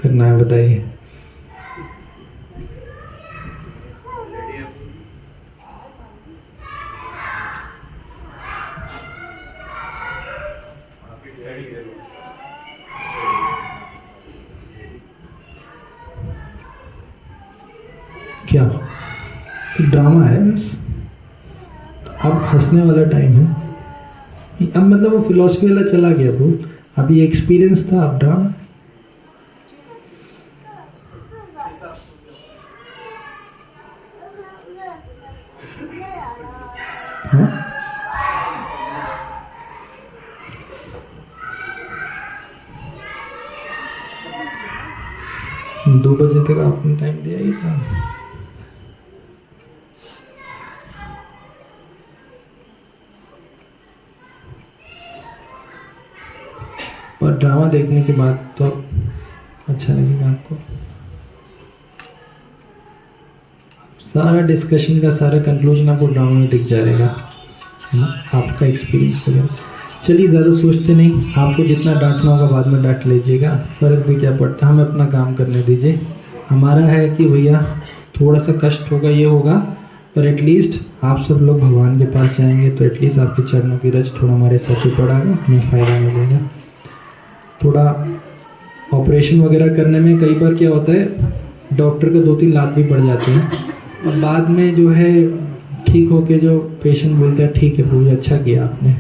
करना है बताइए। क्या ड्रामा है बस, अब हंसने वाला टाइम है। अब मतलब वो फिलॉसफी वाला चला गया वो, अब ये एक्सपीरियंस था, अब ड्रामा। हाँ 2 बजे तक आपने टाइम दिया ही था। पर ड्रामा देखने के बाद तो अच्छा लगेगा आपको। सारा डिस्कशन का सारा कंक्लूजन आपको ड्रामा में दिख जाएगा, है ना, आपका एक्सपीरियंस होगा। चलिए ज़्यादा सोचते नहीं, आपको जितना डांटना होगा बाद में डांट लीजिएगा, फ़र्क भी क्या पड़ता है, हमें अपना काम करने दीजिए। हमारा है कि भैया थोड़ा सा कष्ट होगा, ये होगा, पर एटलीस्ट आप सब लोग भगवान के पास जाएंगे तो एटलीस्ट आपके चरणों की रज थोड़ा हमारे सर पे पड़ेगा, हमें फ़ायदा मिलेगा। थोड़ा ऑपरेशन वगैरह करने में कई बार क्या होता है, डॉक्टर को 2-3 लात भी पड़ जाते हैं, और बाद में जो है ठीक होके जो पेशेंट बोलता है ठीक है बहुत अच्छा किया आपने।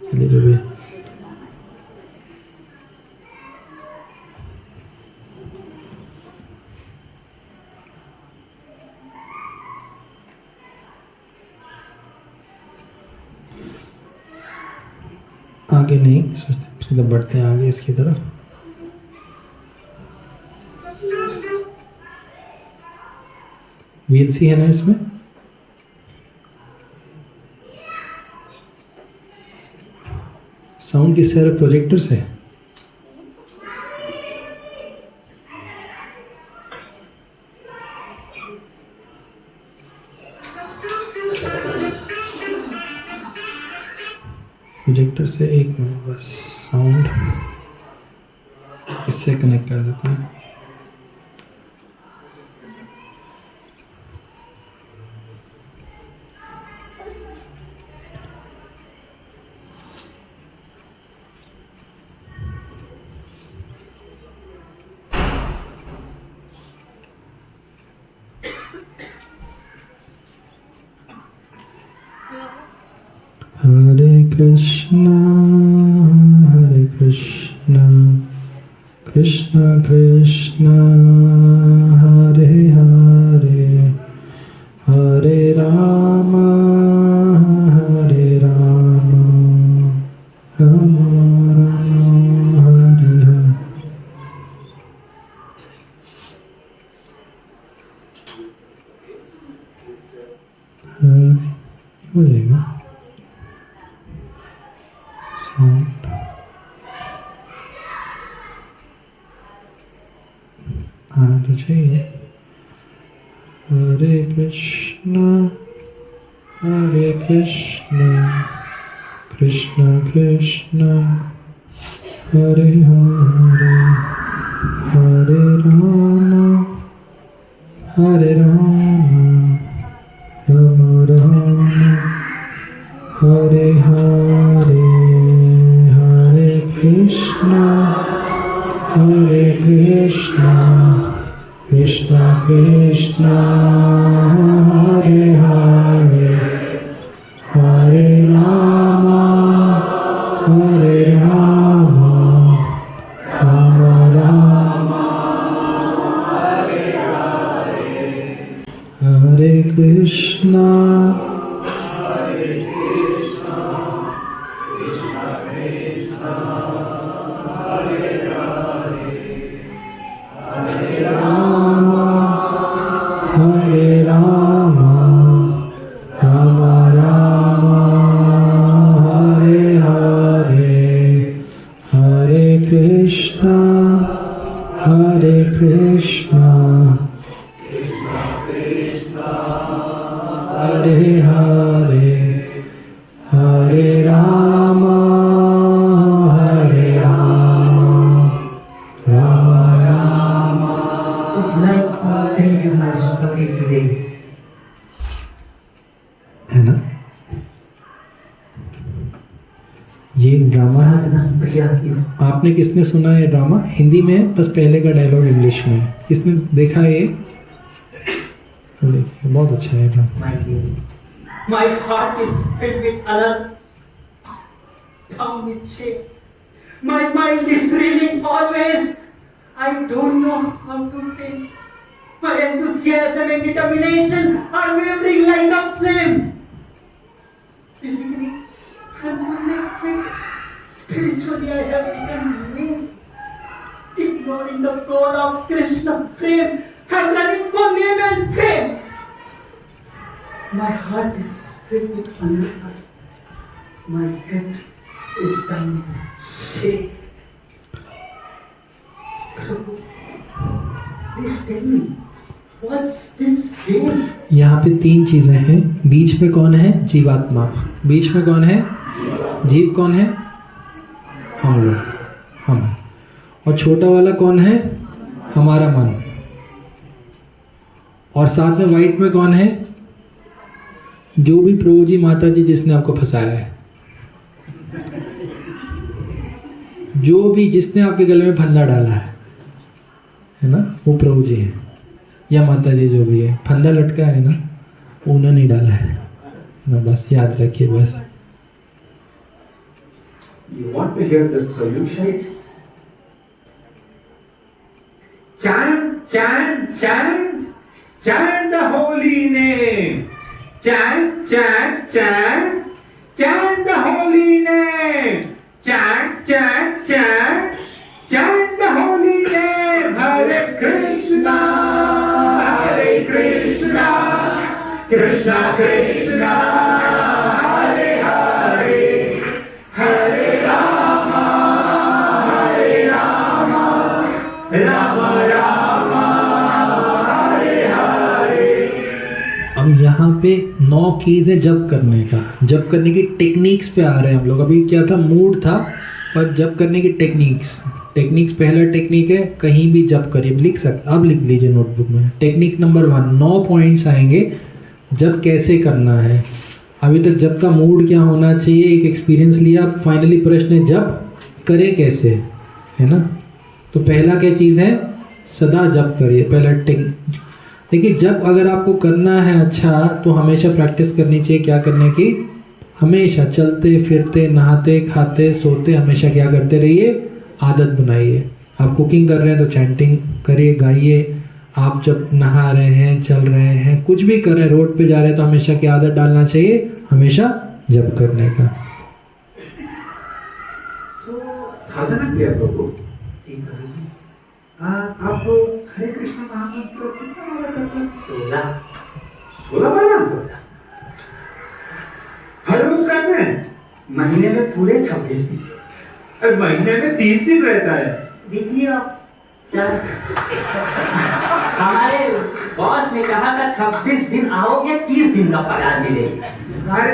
चलिए जो भी आगे नहीं सोचते, सीधा बढ़ते हैं आगे इसकी तरफ। वीएलसी है ना इसमें, साउंड किससे आ रहा है, प्रोजेक्टर से। प्रोजेक्टर से, एक मिनट बस, साउंड इससे कनेक्ट कर देते हैं। हरे कृष्णा कृष्णा कृष्णा हरे हरे, हरे राम राम राम हरे हरे। हो जाएगा साउंड, आना तो चाहिए। हरे कृष्णा कृष्णा कृष्णा हरे हरे, हरे राम राम राम हरे हरे, हरे कृष्णा कृष्णा कृष्णा हरे हरे, हरे राम राम राम हरे कृष्णा राम आपने किसने सुना है ड्रामा? हिंदी में है, बस पहले का डायलॉग इंग्लिश में है। किसने देखा है ये? बहुत अच्छा है drama. My heart is filled with alarm, down with shame. My mind is reeling always. I don't know how to think. My enthusiasm and determination are wavering like a flame. Physically, I'm fully fit. Spiritually, I have become weak. Ignoring the call of Krishna flame, I'm running for name and fame. My heart is filled with unrest. My head is down with shame. Please tell me, what's this game? यहाँ पे 3 चीजें हैं। बीच में कौन है? जीवात्मा। बीच में कौन है? जीव कौन है? हम लोग, हम। और छोटा वाला कौन है? हमारा मन। और साथ में वाइट में कौन है? जो भी प्रभु जी माता जी जिसने आपको फंसाया है, जो भी जिसने आपके गले में फंदा डाला है ना, वो प्रभु जी है या माता जी, जो भी है। फंदा लटका है ना, उन्होंने नहीं डाला है ना, बस याद रखिए बस। You want to hear the solution? Chant, chant, chant, chant the holy name. Chant, chant, chant, chant the holy name. Chant, chant, chant, chant the holy name. Hare Krishna, Hare Krishna, Krishna Krishna, Hare Hare, Hare Rama, Hare Rama, Rama Rama, Hare Hare। अब यहाँ पे 9 keys है जप करने का। जप करने की टेक्निक्स पे आ रहे हैं हम लोग। अभी क्या था, मूड था, पर जप करने की टेक्निक्स। पहला टेक्निक है, कहीं भी जप करिए, लिख सकते, अब लिख लीजिए नोटबुक में। टेक्निक नंबर 1, 9 पॉइंट्स आएंगे जब कैसे करना है। अभी तक जब का मूड क्या होना चाहिए, एक एक्सपीरियंस लिया। फाइनली प्रश्न है जब करें कैसे, है ना। तो पहला क्या चीज़ है, सदा जप करिए। पहला देखिए, जब अगर आपको करना है अच्छा, तो हमेशा प्रैक्टिस करनी चाहिए। क्या करने की? हमेशा चलते फिरते नहाते खाते सोते हमेशा क्या करते रहिए, आदत बनाइए। आप कुकिंग कर रहे हैं तो चैंटिंग करिए, गाइए। आप जब नहा रहे हैं, चल रहे हैं, कुछ भी कर रहे हैं, रोड पे जा रहे हैं, तो हमेशा क्या आदत डालना चाहिए, हमेशा जप करने का। साधना किया प्रभु जी प्रभु जी। आप हरे कृष्ण महामंत्र कितना बार जप करते? 16 बार। हर रोज करते हैं? महीने में पूरे 26 दिन। अरे महीने में 30 दिन रहता है। देखिए आप क्या, हमारे बॉस ने कहा था 26 दिन आओगे 30 दिन का पगार मिलेगा। अरे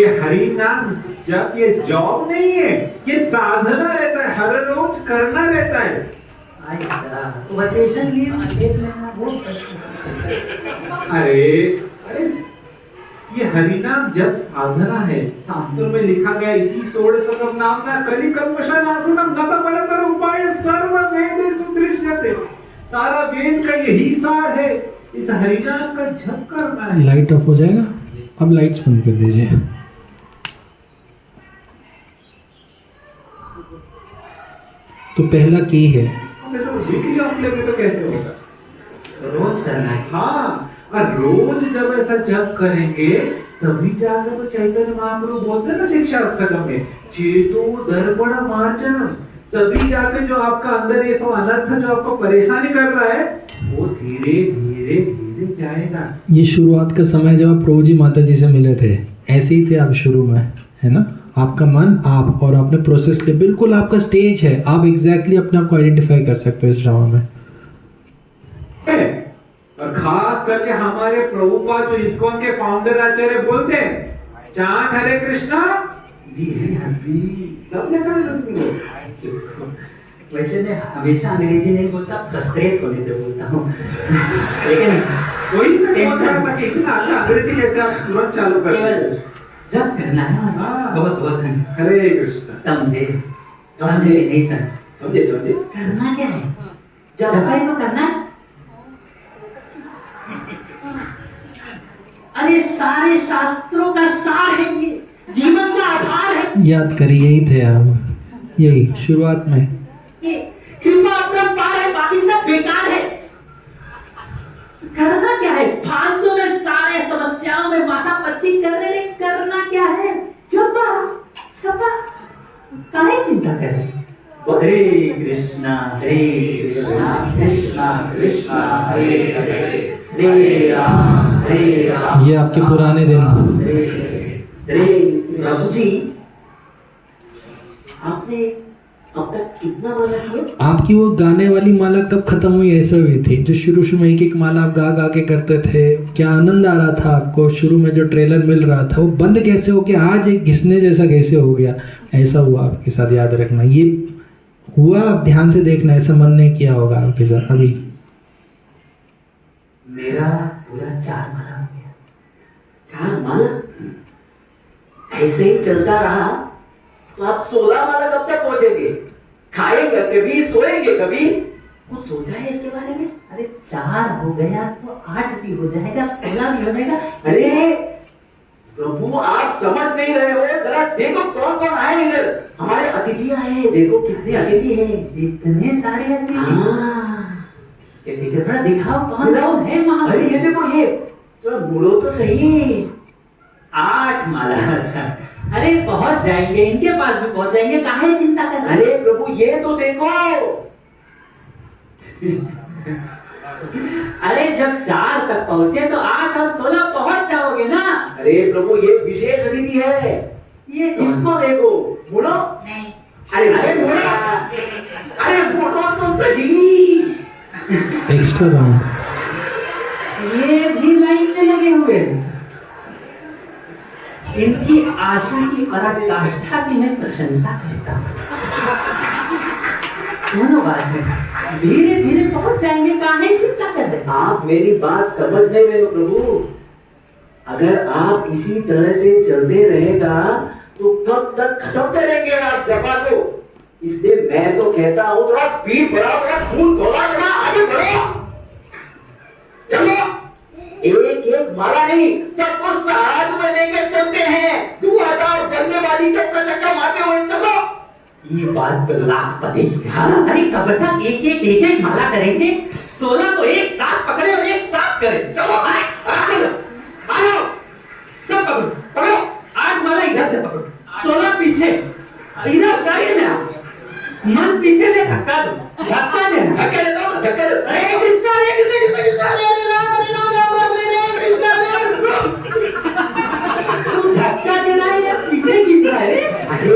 ये हरि नाम जब ये जॉब नहीं है, ये साधना रहता है, हर रोज करना रहता है। वेकेशन लीव अरे ये हरिनाम जब साधना है। शास्त्रों में लिखा गया, इति षोडशकम नामना कलिकल्मषनाशनम नतपरतर उपाय सर्व वेदे सुदृश्यते। सारा वेद का यही सार है, इस हरिनाम का जप करना है। लाइट ऑफ हो जाएगा, अब लाइट्स बंद कर दीजिए। तो पहला की है, हम ऐसा वीकली ऑफ लेंगे तो कैसे होगा? रोज करना है। हाँ, और रोज जब ऐसा जप करेंगे तभी जाकर तो चैतन्य महाप्रभु बोलते हैं ना शिक्षा अष्टकम में, चेतो दर्पण मार्जनम। तभी जाकर जो आपका अंदर ये सब अनर्थ जो आपको परेशानी कर रहा है, वो धीरे धीरे धीरे जाएगा। ये शुरुआत का समय जब आप प्रभु जी माता जी से मिले थे, ऐसे ही थे आप शुरू में, है ना। आपका मन, आप और आपने प्रोसेस किया, बिल्कुल आपका स्टेज है। आप एग्जैक्टली अपने आप को आइडेंटिफाई कर सकते हो इस ड्रामा में। और खास करके हमारे प्रभुपाद जो इस्कॉन के फाउंडर आचार्य बोलते हैं, chant Hare Krishna be happy, तब लेकर वैसे मैं हमेशा अंग्रेजी नहीं बोलता, फ्रस्ट्रेट होने से बोलता हूँ। लेकिन कोई भी सोच रहा था कि इतना अच्छा अंग्रेजी कैसे आप तुरंत चालू कर केवल जब करना है। हाँ। बहुत बहुत धन्यवाद। हरे कृष्णा। समझे समझे नहीं समझे? समझे समझे। करना क्या है? जब है तो करना है। अरे सारे शास्त्रों का सार है ये, जीवन का आधार है याद करिए, यही थे आप, यही शुरुआत में। ये। कृपा अपरंपार है, बाकी सब बेकार है। करना क्या है? फालतू में सारे समस्याओं में माथा पच्ची करने रे, करना क्या है? छपा छपा, काहे चिंता कर रहे हैं? हरे कृष्णा कृष्णा कृष्णा हरे हरे, हरे राम ये आपके पुराने दिन। हरे प्रभु जी, आपने अब तक कितना माला किया? आपकी वो गाने वाली माला कब खत्म हुई? ऐसा हुई थी जो शुरू में एक एक माला आप गा गा के करते थे, क्या आनंद आ रहा था आपको? शुरू में जो ट्रेलर मिल रहा था वो बंद कैसे हो गया? आज एक घिसने जैसा कैसे हो गया? ऐसा हुआ आपके साथ, याद रखना। ये हुआ, आप ध्यान से देखना, ऐसा मन नहीं किया होगा आपके साथ अभी। मेरा पूरा 4 माला हो गया। 4 माला? ऐसे ही चलता रहा तो आप 16 माला कब तक पहुंचेंगे? खाएंगे कभी, सोएंगे कभी? कुछ सोचा है इसके बारे में? अरे 4 हो गया तो 8 भी हो जाएगा, 16 भी हो जाएगा। अरे प्रभु, आप समझ नहीं रहे हो। जरा देखो कौन कौन आए इधर। हमारे अतिथि आए हैं, देखो कितने अतिथि हैं। इतने सारे अतिथि। हाँ। ठीक है, थोड़ा दिखाओ कौन कौन है वहां। अरे ये देखो, ये थोड़ा मुड़ो तो सही। 8 माला। अच्छा, अरे पहुंच जाएंगे, इनके पास भी पहुंच जाएंगे, काहे चिंता कर रहे? अरे प्रभु, ये तो देखो। अरे जब 4 तक पहुंचे तो 8 और 16 पहुंच जाओगे ना। अरे प्रभु, ये विशेष अतिथि है। ये इसको देखो, मुड़ो। अरे अरे मुड़ो, अरे मुड़ो तो सही। Extra round. ये भी लाइन में लगे हुए हैं। इनकी आशा की पराकाष्ठा की मैं प्रशंसा करता हूँ। दोनों बात है, धीरे धीरे पहुंच जाएंगे, काहे चिंता कर रहे? आप मेरी बात समझ नहीं रहे हो प्रभु। अगर आप इसी तरह से चलते रहेगा तो कब तक खत्म करेंगे आप जपा को? इसलिए मैं तो कहता हूँ थोड़ा स्पीड बढ़ाओ, थोड़ा खून खौला, थोड़ा आगे बढ़ो। चलो, एक एक माला नहीं, सबको साथ में लेकर चलते हैं। धुआंधार जलने वाली चक्का चक्का मारते हुए चलो। ये बात तो लाख पतेगी। हाँ, अरे कब तक एक एक माला करेंगे? 16 को एक साथ पकड़े और एक साथ करें। चलो आए, चलो आ जाओ, सब पकड़ो पकड़ो। 8 माला इधर से पकड़ो, 16 पीछे, इधर साइड में आओ। मन पीछे से धक्का दो, धक्का देना, धक्का दे दो, धक्का दे। हरे कृष्णा हरे कृष्णा कृष्णा कृष्णा हरे राम हरे राम राम राम हरे कृष्णा हरे राम। तू धक्का देना है या पीछे खींच रहा है? अरे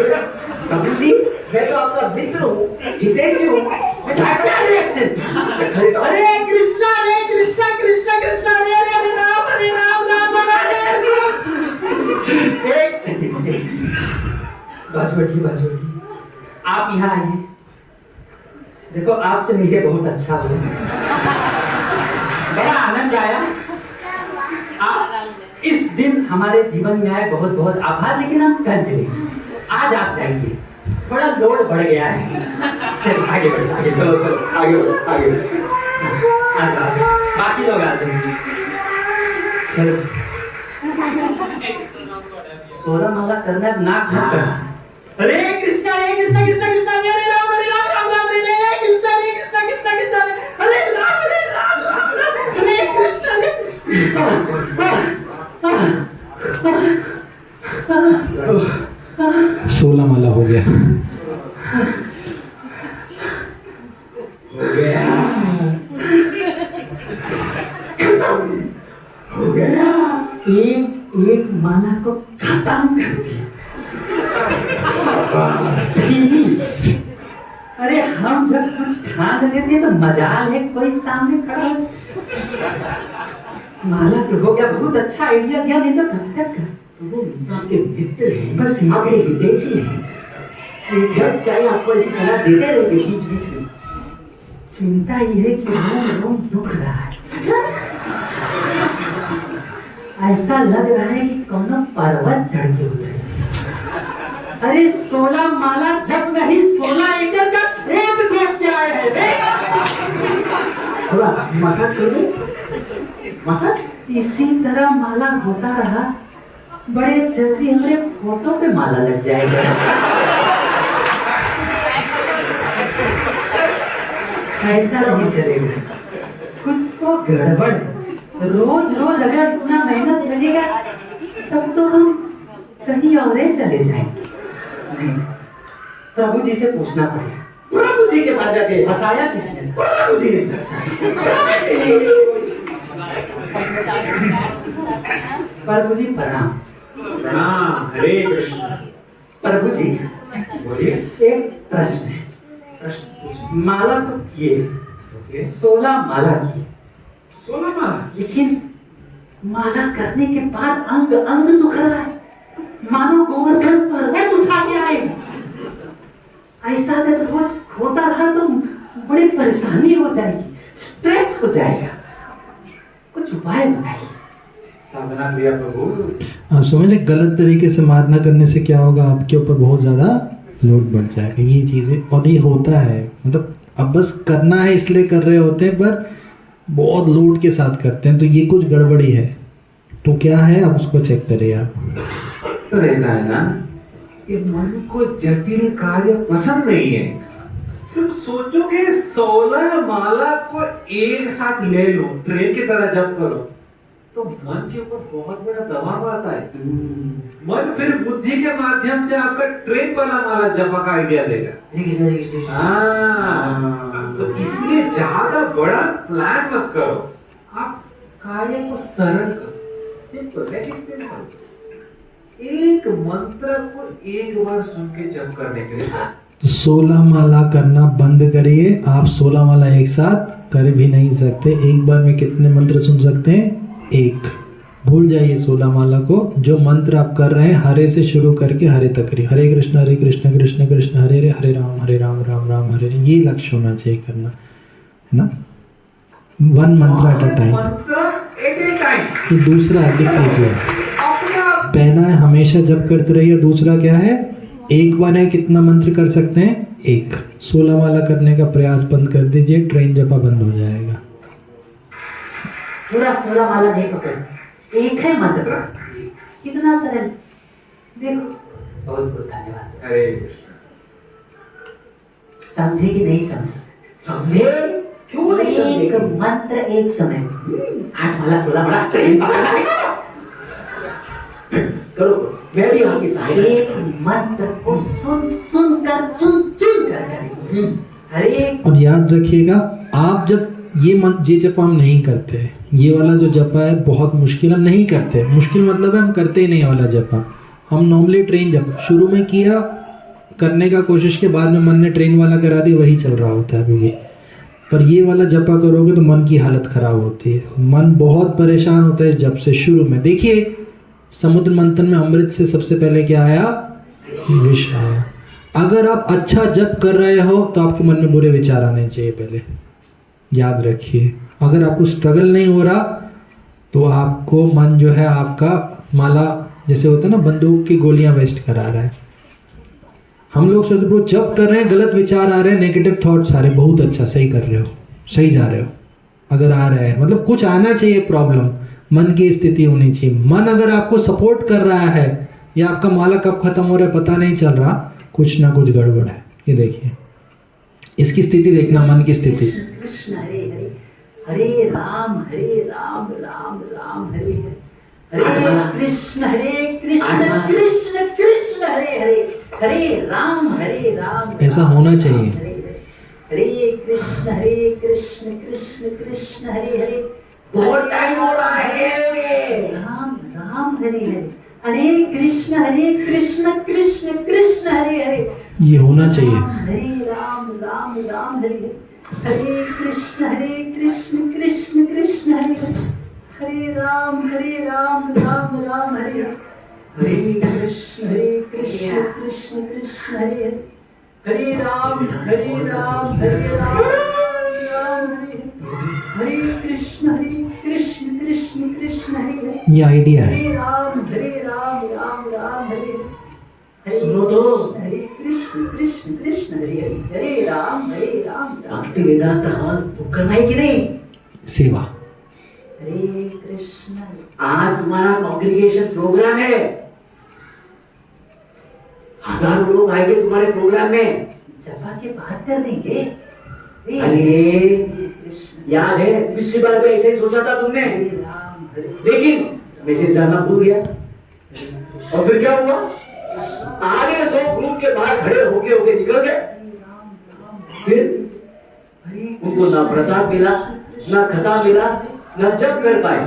प्रभु जी, मैं तो आपका मित्र हूँ, हितैषी हूँ। मैं धक्का दे अच्छे से। हरे कृष्णा कृष्णा कृष्णा हरे हरे राम राम हरे राम। एक सेकंड, बाजू बैठिए। आप यहाँ आइए। देखो, आपसे मिलके बहुत अच्छा हुआ, बड़ा आनंद आया। आप इस दिन हमारे जीवन में आए, बहुत बहुत आभार। लेकिन हम कल मिलेंगे, आज आप जाइए, थोड़ा लोड बढ़ गया है। चलो आगे बढ़ो, आगे चलो आगे बढ़ो, आगे बढ़ो। आज बाकी लोग आ जाएंगे। चलो 16 माला करना, नाक मत करना। हरे कृष्णा कृष्णा कृष्णा हरे राम राम राम हरे कृष्णा कृष्णा कृष्णा हरे राम राम हरे कृष्णा। 16 माला हो गया। हो गया। एक माला को खत्म कर दिया। अरे हम जब कुछ ठान लेते हैं तो मजाल है कोई सामने खड़ा हो। माला तो हो गया, बहुत अच्छा आइडिया दिया। नहीं तो कब तक वो आपके मित्र हैं, बस आपके हितैषी हैं। ये जब चाहे आपको ऐसी सलाह देते रहेंगे बीच बीच में। चिंता ये है कि रोम रोम दुख रहा है। ऐसा लग रहा है कि कौन पर्वत चढ़ के उतरे। अरे 16 माला जब नहीं 16 एकड़ का खेत जोत के आए हैं रे। थोड़ा मसाज कर दो, मसाज। इसी तरह माला होता रहा, बड़े जल्दी हमारे फोटो पे माला लग जाएगा। ऐसा नहीं चलेगा, कुछ तो गड़बड़ है। रोज रोज अगर इतना मेहनत लगेगा तब तो हम कहीं और चले जाएंगे। नहीं, प्रभु जी से पूछना पड़ेगा। प्रभु जी के पास जाके फंसाया किसने? प्रभु जी ने। प्रभु जी प्रणाम। प्रणाम, हरे कृष्ण। प्रभु जी बोलिए। एक प्रश्न है। प्रश्न पूछिए। माला तो किए, ओके। 16 माला की, 16 माला। लेकिन माला करने के बाद अंग अंग दुख रहा है, मानो गोवर्धन पर्वत उठा के आए। ऐसा अगर रोज होता रहा तो बड़ी परेशानी हो जाएगी, स्ट्रेस हो जाएगा। कुछ उपाय बताइए। साधना क्रिया प्रभु। आप समझ रहे, गलत तरीके से मारना करने से क्या होगा, आपके ऊपर बहुत ज़्यादा लोड बढ़ जाएगा। ये चीज़ें और ये होता है, मतलब अब बस करना है इसलिए कर रहे होते हैं, पर बहुत लोड के साथ करते हैं, तो ये कुछ गड़बड़ी है। तो क्या है, आप उसको चेक करिए आप। तो रहता है ना, ये मन को जटिल कार्य पसंद नहीं है। तुम सोचोगे 16 माला को एक साथ ले लो, ट्रेन की तरह जप करो, तो मन के ऊपर बहुत बड़ा दबाव आता है। मन फिर बुद्धि के माध्यम से आपका ट्रेन वाला माला जपा का आइडिया देगा। तो इसलिए ज्यादा बड़ा प्लान मत करो, आप कार्य को सरल करो, सिंपल, मेक इट सिंपल। एक मंत्र को एक बार सुन के जप करने के लिए 16 माला करना बंद करिए। आप 16 माला एक साथ कर भी नहीं सकते। एक बार में कितने मंत्र सुन सकते हैं? एक। भूल जाइए 16 माला को। जो मंत्र आप कर रहे हैं, हरे से शुरू करके हरे तक करिए। हरे कृष्ण कृष्ण कृष्ण हरे हरे, हरे राम राम राम हरे हरे। ये लक्ष्य होना चाहिए करना, है ना। 1 मंत्र एट अ टाइम। मंत्र एट ए टाइम। तो दूसरा दिख लीजिए, पहला है हमेशा जप करते रहिए। दूसरा क्या है, एक बार है कितना मंत्र कर सकते हैं? एक। 16 माला करने का प्रयास बंद कर दीजिए, ट्रेन जपा बंद हो जाएगा। पूरा 16 माला नहीं पकड़, एक है मंत्र, कितना सरल। देखो, बहुत बहुत धन्यवाद। हरे कृष्ण। समझे कि नहीं समझे? समझे? क्यों नहीं समझे? एक मंत्र एक समय, 8 माला 16 माला ट्रेन पकड़ना है। करो, मैं भी आपकी सहायता। एक मंत्र को सुन सुन कर चुन चुन कर करेंगे। हरे और याद रखिएगा, आप जब ये जप हम नहीं करते, ये वाला जो जपा है बहुत मुश्किल, हम नहीं करते। मुश्किल मतलब है हम करते ही नहीं वाला जपा। हम नॉर्मली ट्रेन जप शुरू में किया, करने का कोशिश के बाद में मन ने ट्रेन वाला करा दी, वही चल रहा होता है अभी भी। पर ये वाला जपा करोगे तो मन की हालत खराब होती है, मन बहुत परेशान होता है इस जप से। शुरू में देखिए, समुद्र मंथन में अमृत से सबसे पहले क्या आया? विष आया। अगर आप अच्छा जप कर रहे हो तो आपके मन में बुरे विचार आने चाहिए पहले, याद रखिए। अगर आपको स्ट्रगल नहीं हो रहा तो आपको मन जो है आपका माला जैसे होता है ना, बंदूक की गोलियां वेस्ट करा रहा है। हम लोग सोचते ब्रो जप कर रहे हैं, गलत विचार आ रहे हैं, नेगेटिव थॉट्स आ रहे हैं, बहुत अच्छा, सही कर रहे हो, सही जा रहे हो। अगर आ रहे हैं मतलब कुछ आना चाहिए, प्रॉब्लम मन की स्थिति होनी चाहिए। मन अगर आपको सपोर्ट कर रहा है या आपका माला कब खत्म हो रहा है पता नहीं चल रहा, कुछ ना कुछ गड़बड़ है। ये देखिए, इसकी स्थिति देखना, मन की स्थिति। कृष्ण हरे हरे, हरे राम राम राम हरे हरे, हरे कृष्ण कृष्ण कृष्ण हरे हरे, हरे राम ऐसा होना चाहिए। हरे कृष्ण कृष्ण कृष्ण हरे हरे। बहुत टाइम हो रहा है। राम राम हरे हरे, हरे कृष्ण कृष्ण कृष्ण हरे हरे। ये होना चाहिए। हरे राम राम हरे हरे, हरे कृष्ण कृष्ण कृष्ण हरे हरे, हरे राम राम राम हरे हरे, हरे कृष्ण कृष्ण कृष्ण हरे हरे, हरे राम राम राम हरे हरे, हरे कृष्ण कृष्ण कृष्ण हरे हरे। ये आइडिया है। हरे राम राम राम हरे हरे। सुनो सुनो तो। हरे कृष्ण कृष्ण कृष्ण हरे हरे हरे राम राम। भक्ति वेदांत बुक करना है कि नहीं? सेवा। हरे कृष्ण। आज तुम्हारा कॉन्ग्रीगेशन प्रोग्राम है, हजारों लोग आएंगे तुम्हारे प्रोग्राम में। जपा के बात कर देंगे। अरे याद है पिछली बार भी ऐसे ही सोचा था तुमने, हरे राम हरे लेकिन मैसेज डालना भूल गया। और फिर क्या हुआ? आगे दो ग्रुप के बाहर खड़े होके निकल गए। फिर उनको ना प्रसाद मिला, ना खता मिला, ना जप कर पाए।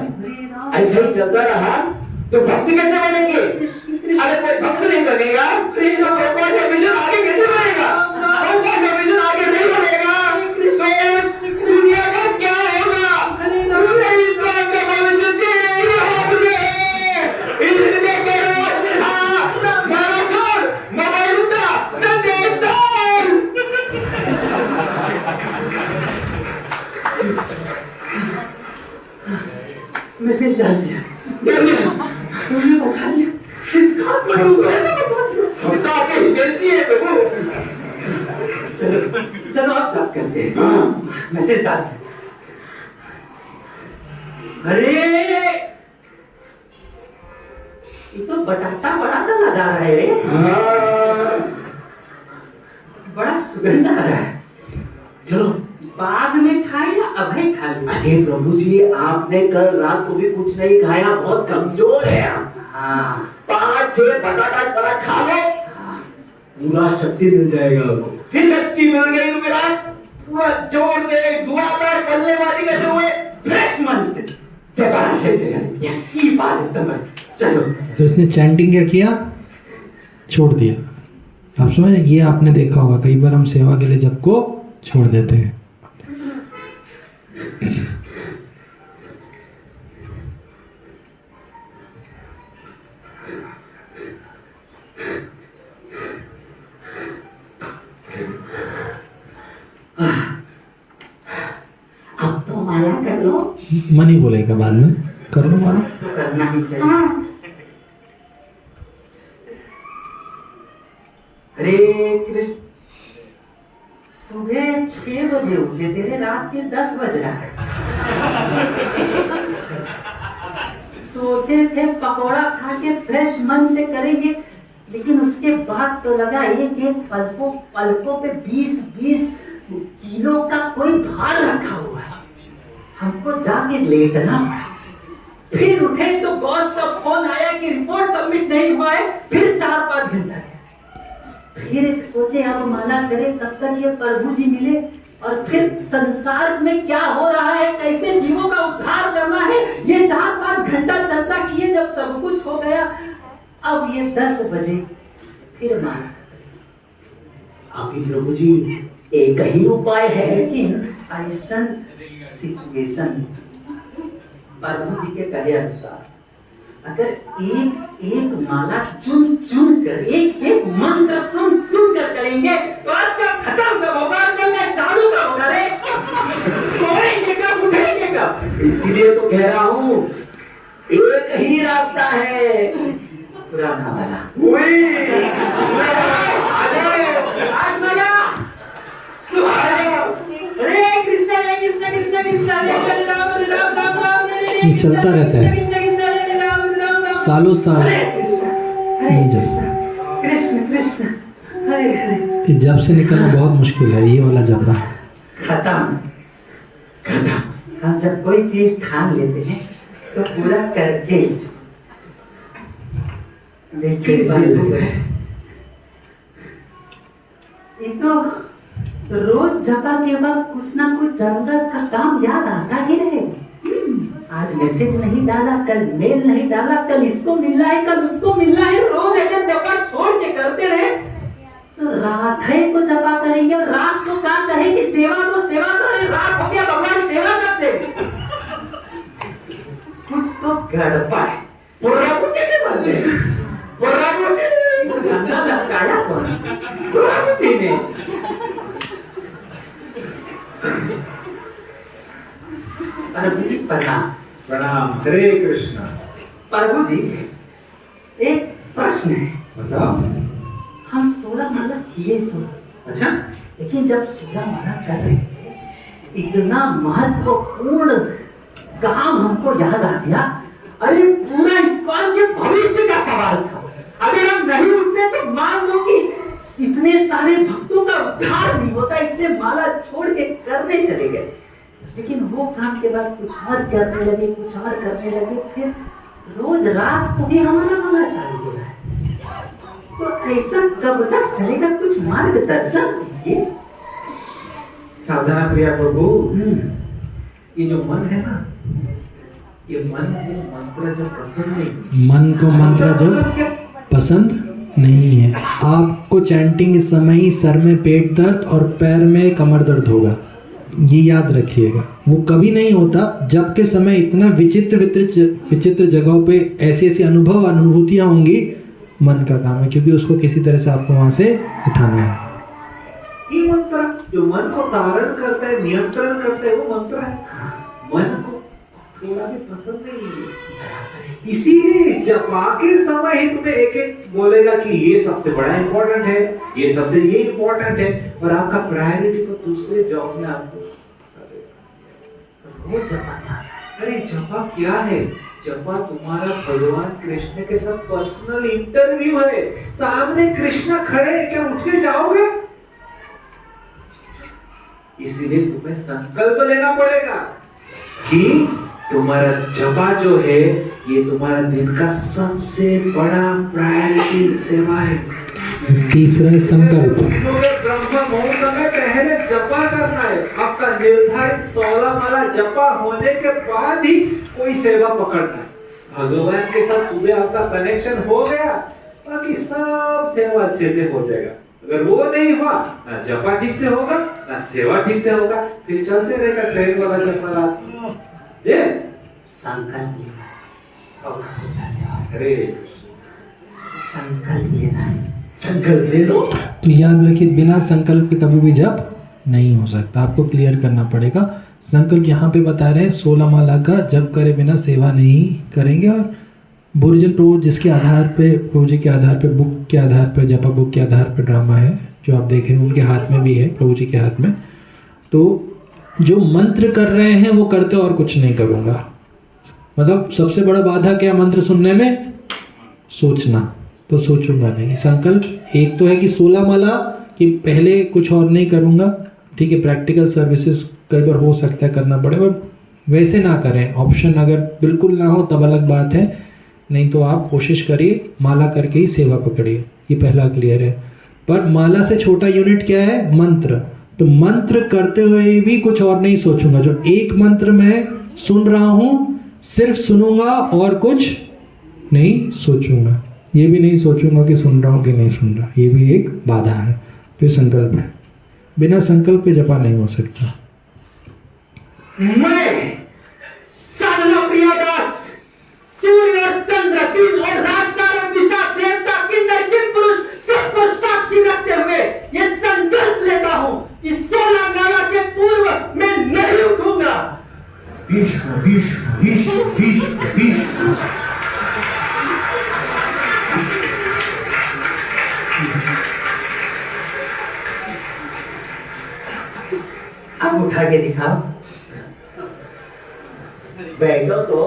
ऐसा ही चलता रहा तो भक्त कैसे बनेंगे? अरे कोई भक्त नहीं बनेगा तो भगवान का विजन आगे कैसे बढ़ेगा? भगवान का विजन आगे नहीं बढ़ेगा तो दुनिया का क्या होगा? इस बात का भविष्य तेरे ही हाथ में है। इसलिए करो, हाँ, मारा कर, मोबाइल उठा, संदेश डाल। मैसेज डाल दिया। तुमने बचा लिया। इस घात को कैसे बचा दिया? हम तो आपके हितैषी हैं प्रभु। चलो आप जाप करते हैं। मैसेज डाल दिया। अरे ये तो बटासा बड़ा डाला जा रहा है रे। बड़ा सुगंध आ रहा है। चलो बाद में खाए या अभी खा लो। अरे प्रभु जी, आपने कल रात को भी कुछ नहीं खाया, बहुत कमजोर है आप। हाँ 5-6 बटाटा बड़ा खा लो, पूरा शक्ति मिल जाएगा आपको। फिर शक्ति मिल गई तो मेरा पूरा जोर से धुआंधार बल्लेबाजी करते हुए फ्रेश मन से जबान से ये बात एकदम चलो। तो इसने चैंटिंग क्या किया? छोड़ दिया। आप समझ, ये आपने देखा होगा कई बार हम सेवा के लिए जब को छोड़ देते हैं। अब तो माला कर लो। मन ही बोलेगा बाद में, कर लो माला। तो करना ही चाहिए। हरे कृष्ण। सुबह 6 बजे उठे, तेरे रात के 10 बज रहा है। सोचे थे पकोड़ा खा के फ्रेश मन से करेंगे, लेकिन उसके बाद तो लगा एक पलकों पे 20-20 किलो का कोई भार रखा हुआ है। हमको जाके लेटना पड़ा। फिर उठे तो बॉस का फोन आया कि रिपोर्ट सबमिट नहीं हुआ है। फिर 4-5 घंटा गया। फिर सोचे अब माला करें, तब तक ये प्रभु जी मिले। और फिर संसार में क्या हो रहा है, कैसे जीवों का उद्धार करना है, ये 4-5 घंटा चर्चा किए। जब सब कुछ हो गया, अब ये 10 बजे फिर माला। अभी प्रभु जी एक ही उपाय है, लेकिन ऐसा सिचुएशन प्रभु जी के कहे अनुसार अगर एक माला चुन कर, एक मंत्र सुन कर करेंगे तो आज का खत्म कब होगा, कल का चालू कब होगा रे? सोएंगे कब, उठेंगे कब? इसीलिए तो कह रहा हूँ एक ही रास्ता है, पुराना वाला। आज माला हरे कृष्ण हरे कृष्ण कृष्ण कृष्ण हरे हरे राम हरे राम राम राम हरे हरे। ये चलता रहता है सालों साल। नहीं जब कृष्ण कृष्ण हरे हरे। ये जब से निकलना बहुत मुश्किल है, ये वाला जबड़ा। खत्म। हम जब कोई चीज ठान लेते हैं तो पूरा करके ही देखिए ये तो रोज जपा के बाद कुछ ना कुछ जरूरत का काम याद आता ही रहेगा। आज मैसेज नहीं डाला, कल मेल नहीं डाला, कल इसको मिलना है, कल उसको मिलना है। रोज अगर जपा छोड़ के करते रहे तो रात है को जपा करेंगे, और रात को क्या कहेंगे, सेवा दो सेवा दो। अरे रात हो गया, भगवान सेवा करते। कुछ तो गड़बड़ है। पुर्रामुझे के बंदे, पुर्रामुझे गंदा लटकाया कौन? पुर्रामुझे ने। प्रभु जी प्रणाम। प्रणाम। हरे कृष्ण। प्रभु जी एक प्रश्न है। बताओ। किए तो। अच्छा, लेकिन जब सोलह माला कर रहे थे, इतना महत्वपूर्ण काम हमको याद आ गया। अरे पूरा इस्कॉन के भविष्य का सवाल था। अगर हम नहीं उठते तो मान लो कि इतने सारे भक्तों का उद्धार नहीं होता, इसलिए माला छोड़ के करने चले गए। लेकिन वो काम के बाद कुछ और करने लगे, कुछ और करने लगे, फिर रोज रात को भी हमारा माला चालू हो रहा है। तो ऐसा कब तक चलेगा? कुछ मार्गदर्शन दीजिए। साधना प्रिया प्रभु, ये जो मन है ना, ये मन को मंत्र जब पसंद नहीं, मन को मंत्र जब पसंद नहीं है, आपको चैंटिंग के समय ही सर में पेट दर्द और पैर में कमर दर्द होगा, ये याद रखिएगा। वो कभी नहीं होता जब के समय इतना विचित्र जगहों पे ऐसी ऐसी अनुभूतियां होंगी। मन का काम है, क्योंकि उसको किसी तरह से आपको वहां से उठाना है। ये मंत्र जो मन को धारण करता है, नियंत्रण करता है, वो मंत्र है। मन को थोड़ा भी पसंद नहीं है, इसीलिए जपा के समय ही तुम्हें एक एक बोलेगा कि ये सबसे बड़ा इंपॉर्टेंट है, ये सबसे ये इंपॉर्टेंट है, और आपका प्रायोरिटी को दूसरे जॉब में आपको वो जपा क्या है? अरे जपा क्या है? जपा तुम्हारा भगवान कृष्ण के साथ पर्सनल इंटरव्यू है। सामने कृष्ण खड़े हैं, क्या उठ के जाओगे? इसीलिए तुम्हें संकल्प लेना पड़ेगा कि तुम्हारा जपा जो है ये तुम्हारा दिन का सबसे बड़ा प्रायोरिटी सेवा है। तीसरा संकल्प, ब्रह्म मुहूर्त में पहले जपा करना है। आपका निर्धारित 16 माला जपा होने के बाद ही कोई सेवा पकड़ना है। भगवान के साथ सुबह आपका कनेक्शन हो गया, बाकी सब सेवा अच्छे से हो जाएगा। अगर वो नहीं हुआ, ना जपा ठीक से होगा, ना सेवा ठीक से होगा, फिर चलते रहेगा ट्रेन वाला जपा। ये संकल्प लेना है। अरे संकल्प लेना है। संकल्प ले लो। तो याद रखिए, बिना संकल्प के कभी भी जप नहीं हो सकता। आपको क्लियर करना पड़ेगा। संकल्प यहाँ पे बता रहे हैं 16 माला का जप करे बिना सेवा नहीं करेंगे। और बुर्जन प्रभु जिसके आधार पे, प्रभु जी के आधार पे, बुक के आधार पे, जपा बुक के आधार पे ड्रामा है जो आप देख रहे हैं, उनके हाथ में भी है, प्रभु जी के हाथ में। तो जो मंत्र कर रहे हैं वो करते और कुछ नहीं करूँगा। मतलब सबसे बड़ा बाधा क्या मंत्र सुनने में? सोचना। तो सोचूंगा नहीं। संकल्प एक तो है कि 16 माला कि पहले कुछ और नहीं करूँगा। ठीक है, प्रैक्टिकल सर्विसेज कई बार हो सकता है करना पड़े, और वैसे ना करें। ऑप्शन अगर बिल्कुल ना हो तब अलग बात है, नहीं तो आप कोशिश करिए माला करके ही सेवा पकड़िए। ये पहला क्लियर है। पर माला से छोटा यूनिट क्या है? मंत्र। तो मंत्र करते हुए भी कुछ और नहीं सोचूंगा। जो एक मंत्र मैं सुन रहा हूँ सिर्फ सुनूंगा और कुछ नहीं सोचूंगा। ये भी नहीं सोचूंगा कि सुन रहा हूँ कि नहीं सुन रहा, ये भी एक बाधा है। फिर संकल्प है, बिना संकल्प के जपा नहीं हो सकता। मैं साधना प्रियदास, सूर्य और चंद्र, दिन और रात, चारों दिशा, देवता, किन्नर, किन पुरुष, सबको साक्षी रखते हुए ये संकल्प लेता हूँ कि 16 माला के पूर्व मैं नहीं उठूंगा। विश्व विश्व विश्व विश्व विश्व। अब उठा के दिखाओ। बैठो तो।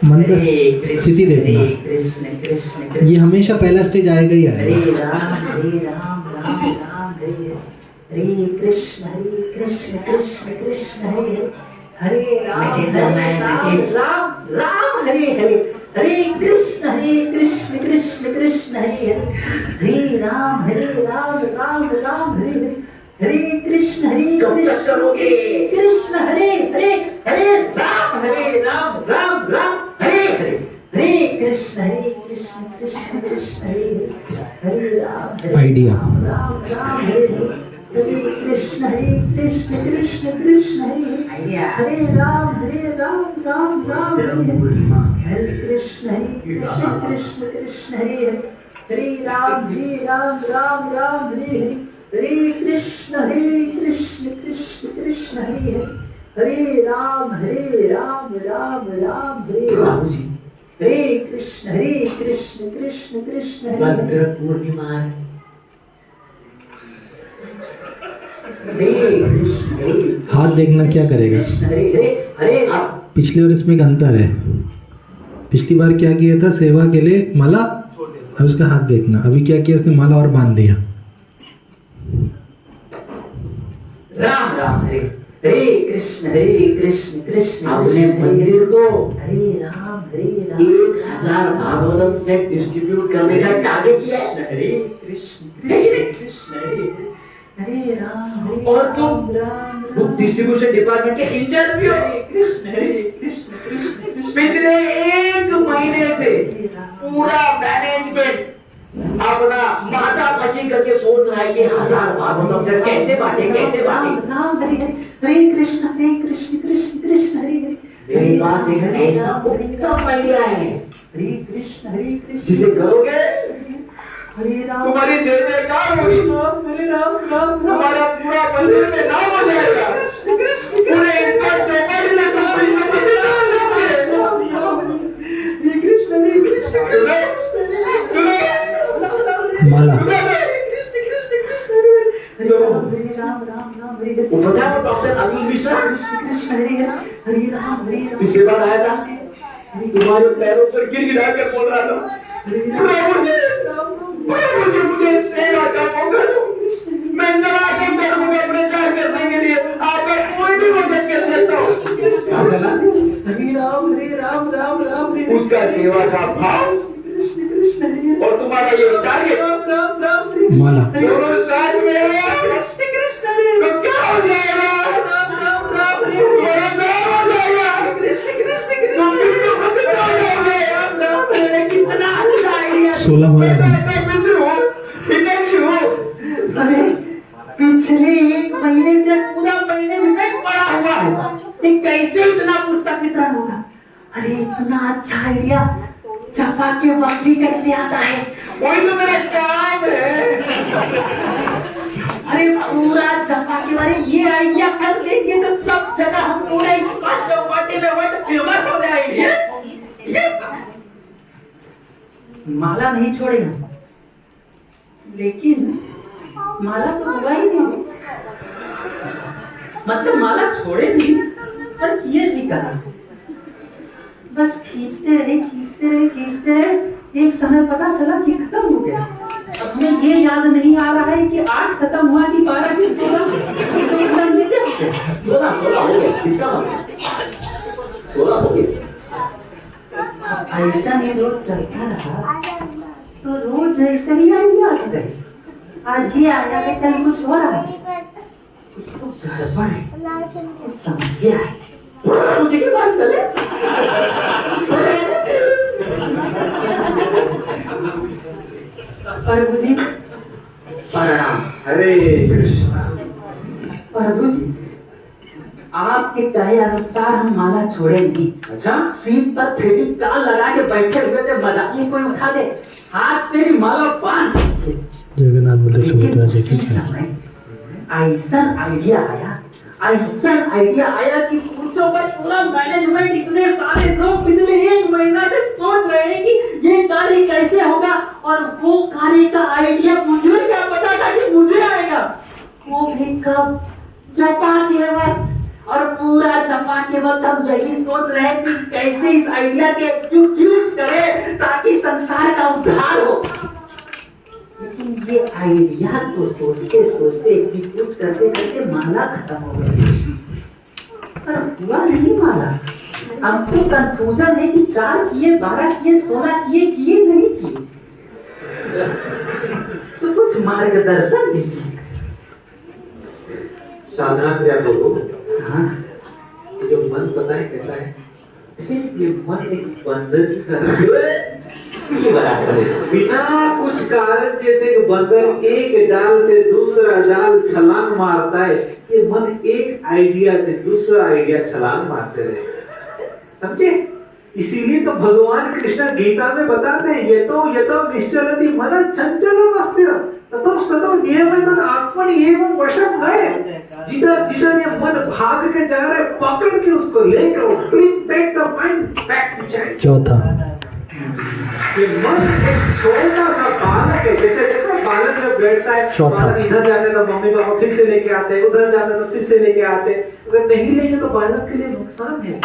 मन का स्थिति देखना। कृष्ण कृष्ण कृष्ण, ये हमेशा पहला स्टेज आएगा ही आएगा। हरे राम राम राम हरे हरे कृष्ण कृष्ण कृष्ण हरे हरे राम राम राम हरे हरे हरे कृष्ण कृष्ण कृष्ण हरे हरे हरे राम राम राम हरे हरे कृष्ण कब तक करोगे? कृष्ण हरे हरे हरे राम राम राम हरे हरे हरे कृष्ण कृष्ण कृष्ण हरे हरे राम हरे आइडिया। राम राम हरे हरे कृष्ण कृष्ण कृष्ण हरे हरे राम राम राम हरे कृष्ण कृष्ण कृष्ण हरे हरे राम राम राम हरे हरे कृष्ण कृष्ण कृष्ण हरे हरे राम राम राम हरे। प्रभु जी, हरे कृष्ण कृष्ण कृष्ण हरे भद्र पूर्णिमा है। हरे कृष्ण हाथ देखना क्या करेगा? हरे हरे हरे आप पिछले और इसमें एक अंतर है। पिछली बार क्या किया था? सेवा के लिए माला, अब उसका हाथ देखना। अभी क्या किया? उसने माला और बांध दिया। राम राम हरे हरे कृष्ण कृष्ण अपने मंदिर को हरे राम 1000 भागवतम सेट डिस्ट्रीब्यूट करने का टारगेट किया है। हरे कृष्ण हरे राम और तुम बुक डिस्ट्रीब्यूशन डिपार्टमेंट के इंचार्ज भी हो। पिछले 1 महीने से पूरा मैनेजमेंट अपना माथा पची करके सोच रहा है कि 1000 भागवतम सेट कैसे बांटे राम हरे कृष्ण कृष्ण हरे हरे। मेरे पास एक ऐसा उत्तम आइडिया है। हरे कृष्ण जिसे करोगे हरे राम तुम्हारी जय जयकार होगी। हरे राम तुम्हारा पूरा मंदिर में नाम हो जाएगा। पूरे इंस्पेक्टर चौपाटी में तुम्हारी नमस्कार हरे कृष्ण सुनो माला डॉक्टर अतुल मिश्रा हरे राम पिछली बार आया था, तुम्हारे पैरों पर गिड़गिड़ा कर बोल रहा था मुझे सेवा का मौका दो। मैं नवागत करूंगा अपने कार्य करने के लिए। आपका कोई भी मदद कर सकता हूँ। हरे राम उसका सेवा का भाव और तुम्हारा ये टारगेट माला दोनों साथ में हो तो क्या हो जाएगा? कितना अच्छा आइडिया। 16 माला बन। अरे पिछले 1 महीने से पूरा मैनेजमेंट पड़ा हुआ है, ये कैसे इतना पुस्तक वितरण होगा? अरे इतना अच्छा आइडिया जपा के वक्त भी कैसे आता है? वही तो मेरा काम है। अरे पूरा जपा के बारे ये आइडिया कर देंगे तो सब जगह हम पूरा इस चौपाटी में वर्ल्ड फेमस हो जाएंगे। ये माला नहीं छोड़ेगा, लेकिन माला तो हुआ ही नहीं। मतलब माला छोड़े नहीं पर किए भी करा। बस खींचते रहे। एक समय पता चला कि खत्म हो गया। अब हमें ये याद नहीं आ रहा है कि 8 खत्म हुआ कि 12 कि 16 हो गया। कितना हो गया? 16 हो गया। ऐसा नहीं रोज चलता रहा तो रोज ऐसा ही आइडिया आते रहे। आज ये आया कि कल कुछ हो रहा है। इसको गड़बड़ है, कुछ समस्या है। मुझे क्या बात चले? प्रभु जी प्रणाम। हरे कृष्ण। प्रभु जी आपके कहे अनुसार हम माला छोड़ेंगे। अच्छा सीट पर फेविकॉल लगा के बैठे हुए थे, मजाक में कोई उठा दे, हाथ पे भी माला बांध। जगन्नाथ बलदेव सुभद्रा जी की ऐसा आइडिया आया कि पूछो मत। पूरा मैनेजमेंट इतने सारे लोग पिछले 1 महीना से सोच रहे हैं कि ये कार्य कैसे होगा, और वो कार्य का आइडिया मुझे क्या पता था कि मुझे आएगा। वो भी कब? जपा के वक्त। और पूरा जपा के वक्त हम यही सोच रहे हैं कि कैसे इस आइडिया के एग्जीक्यूट करें ताकि संसार का उद्धार हो। लेकिन ये आइडिया को सोचते एग्जीक्यूट करते माला खत्म हो गई। पर हुआ नहीं माला। अब तो कंफ्यूजन है कि 4 किए, 12 किए, 16 किए नहीं किए। तो कुछ मार्गदर्शन दीजिए। साधना क्या करो? हाँ जो मन पता है कैसा है? ये मन एक बंदर की तरह बिना कुछ कारण जैसे एक बंदर एक डाल से दूसरा डाल छलांग मारता है, ये मन एक आइडिया से दूसरा आइडिया छलांग मारते रहे। समझे? इसीलिए तो भगवान कृष्ण गीता में बताते हैं ये तो निश्चलति मन चंचलम अस्थिरम ततो नियमेन आत्मनि एवं वशम है। जिधर ये मन भाग के जा रहा है, पकड़ के उसको लेकर bring back the mind back to child. चौथा ये मन एक छोटा सा बालक है, जैसे देखो बालक जब बैठता है, चौथा। बालक इधर जाते तो मम्मी पापा फिर से लेके आते हैं, उधर जाते तो फिर से लेके आते हैं। अगर नहीं लेंगे तो बालक के लिए नुकसान है,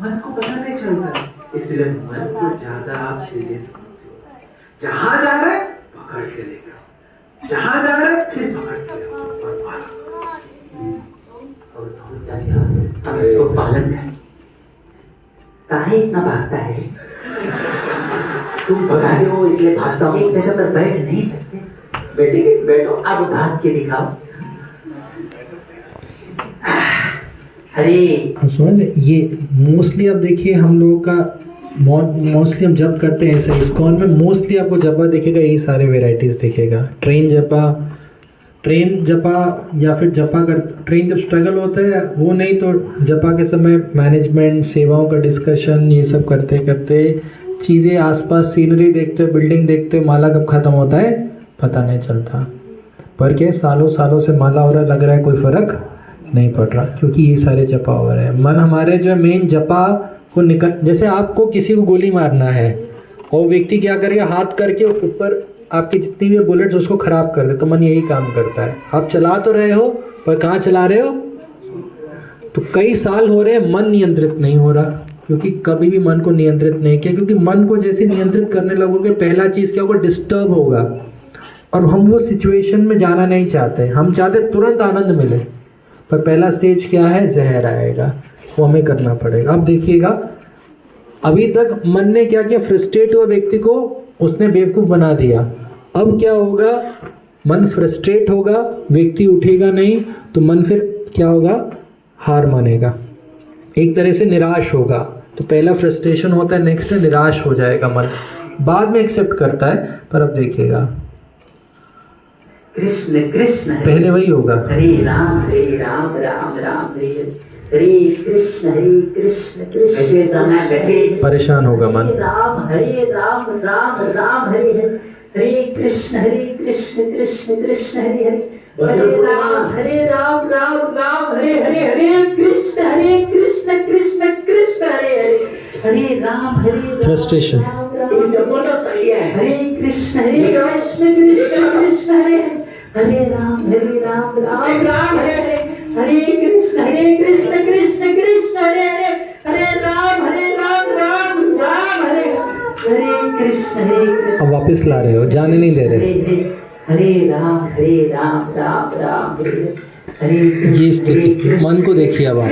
मन को पता नहीं चलता। इसलिए मन को ज्यादा आप सीरियस मत लो। जहां जा रहे पकड़ के लेकर, जहां जा रहे फिर पकड़ के लेकर और बालक। हम इसको पालन करें। काहे इतना भागता है? तुम भगा रहे हो इसलिए भागता हूँ। एक जगह पर बैठ नहीं सकते। बैठेंगे, बैठो। अब भाग के दिखाओ। अरे समझ ये मोस्टली आप देखिए हम लोगों का मोस्टली हम जब करते हैं ऐसे इस्कॉन में मोस्टली आपको जपा दिखेगा, यही सारे वेराइटीज दिखेगा। ट्रेन जपा या फिर जपा कर ट्रेन जब स्ट्रगल होता है वो नहीं तो जपा के समय मैनेजमेंट सेवाओं का डिस्कशन ये सब करते करते चीज़ें आसपास सीनरी देखते हो, बिल्डिंग देखते हो, माला कब ख़त्म होता है पता नहीं चलता। पर क्या सालों सालों से माला हो रहा, लग रहा है कोई फ़र्क नहीं पड़ रहा, क्योंकि ये सारे जपा हो रहे हैं। मन हमारे जो मेन जपा को निकल, जैसे आपको किसी को गोली मारना है और व्यक्ति क्या करेगा, हाथ करके ऊपर आपकी जितनी भी बुलेट्स उसको ख़राब कर दे, तो मन यही काम करता है। आप चला तो रहे हो पर कहाँ चला रहे हो? तो कई साल हो रहे हैं मन नियंत्रित नहीं हो रहा, क्योंकि कभी भी मन को नियंत्रित नहीं किया। क्योंकि मन को जैसे नियंत्रित करने लगोगे पहला चीज़ क्या होगा, डिस्टर्ब होगा, और हम वो सिचुएशन में जाना नहीं चाहते। हम चाहते तुरंत आनंद मिले, पर पहला स्टेज क्या है, जहर आएगा, वो हमें करना पड़ेगा। अब देखिएगा अभी तक मन ने क्या किया, फ्रस्ट्रेट हुआ व्यक्ति को उसने बेवकूफ़ बना दिया। अब क्या होगा, मन फ्रस्ट्रेट होगा, व्यक्ति उठेगा नहीं, तो मन फिर क्या होगा, हार मानेगा, एक तरह से निराश होगा। तो पहला फ्रस्ट्रेशन होता है, नेक्स्ट निराश हो जाएगा मन, बाद में एक्सेप्ट करता है। पर अब देखिएगा कृष्ण कृष्ण पहले वही होगा, हरे राम राम राम हरे कृष्ण कृष्ण ऐसे करना, कैसे परेशान होगा मन। हरे राम राम राम हरे हरे हरे कृष्ण कृष्ण कृष्ण हरे हरे राम राम हरे हरे हरे कृष्ण कृष्ण कृष्ण हरे हरे हरे राम फ्रस्ट्रेशन ये जबरदस्त आइडिया है। हरे कृष्ण कृष्ण कृष्ण हरे हरे राम राम हरे हरे हरे कृष्ण कृष्ण कृष्ण हरे हरे हरे राम राम हरे हरे कृष्ण अब वापस ला रहे हो, जाने नहीं दे रहे। हरे राम राम हरे ये स्थिति मन को देखिए। अब आप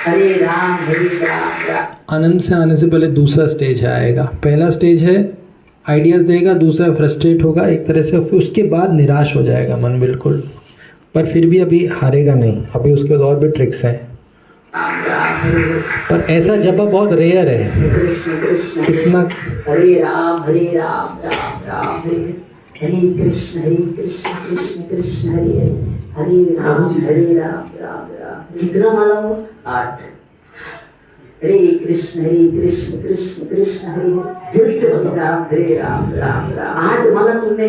हरे राम राम आनंद से आने से पहले दूसरा स्टेज आएगा। पहला स्टेज है आइडियाज़ देगा, दूसरा फ्रस्ट्रेट होगा एक तरह से, फिर उसके बाद निराश हो जाएगा मन बिल्कुल, पर फिर भी अभी हारेगा नहीं, अभी उसके बाद और भी ट्रिक्स हैं। पर ऐसा जपा बहुत रेयर है, कितना हरे राम राम राम हरे कृष्ण कृष्ण कृष्ण हरे हरे राम राम कितना माला हो? 8 हरे कृष्ण कृष्ण कृष्ण हरे दिल से बताओ। राम राम 8 माला तुमने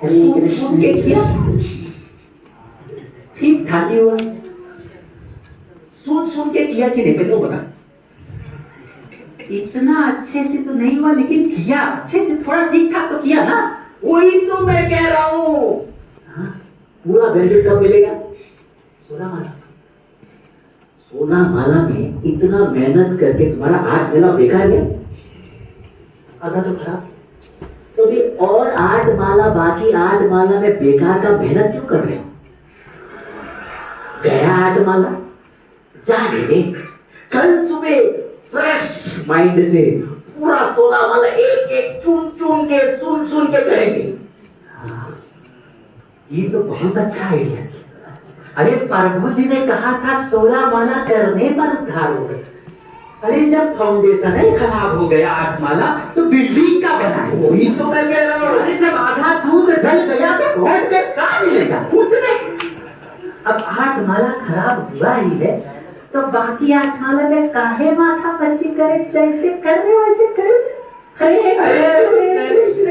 हरे कृष्ण के किया? ठीक ठाक ही हुआ। सुन के किया कि नहीं, मेरे को बता। इतना अच्छे से तो नहीं हुआ, लेकिन किया अच्छे से, थोड़ा ठीक ठाक तो किया ना। वही तो मैं कह रहा हूँ। पूरा बेनिफिट कब मिलेगा? 16 माला 16 माला में इतना मेहनत करके तुम्हारा 8 माला बेकार गया, आधा तो खराब। तो भी और 8 माला, बाकी 8 माला में बेकार का मेहनत क्यों कर रहे हो? गया 8 माला, जाने दे। कल सुबह फ्रेश माइंड से पूरा 16 माला एक एक चुन के सुन के करेंगे। ये तो बहुत अच्छा आइडिया। अरे प्रभु जी ने कहा था 16 माला करने पर उद्धार हो गए। अरे जब फाउंडेशन ही खराब हो गया 8 माला, तो बिल्डिंग का बनाए। वही तो मैं कह रहा हूँ। अरे जब आधा दूध जल गया तो घोट के कहाँ मिलेगा? कुछ नहीं। अब 8 माला खराब हुआ ही है, तो बाकी 8 माला में काहे माथा पच्ची करे, जैसे कर रहे वैसे करे। हरे कृष्ण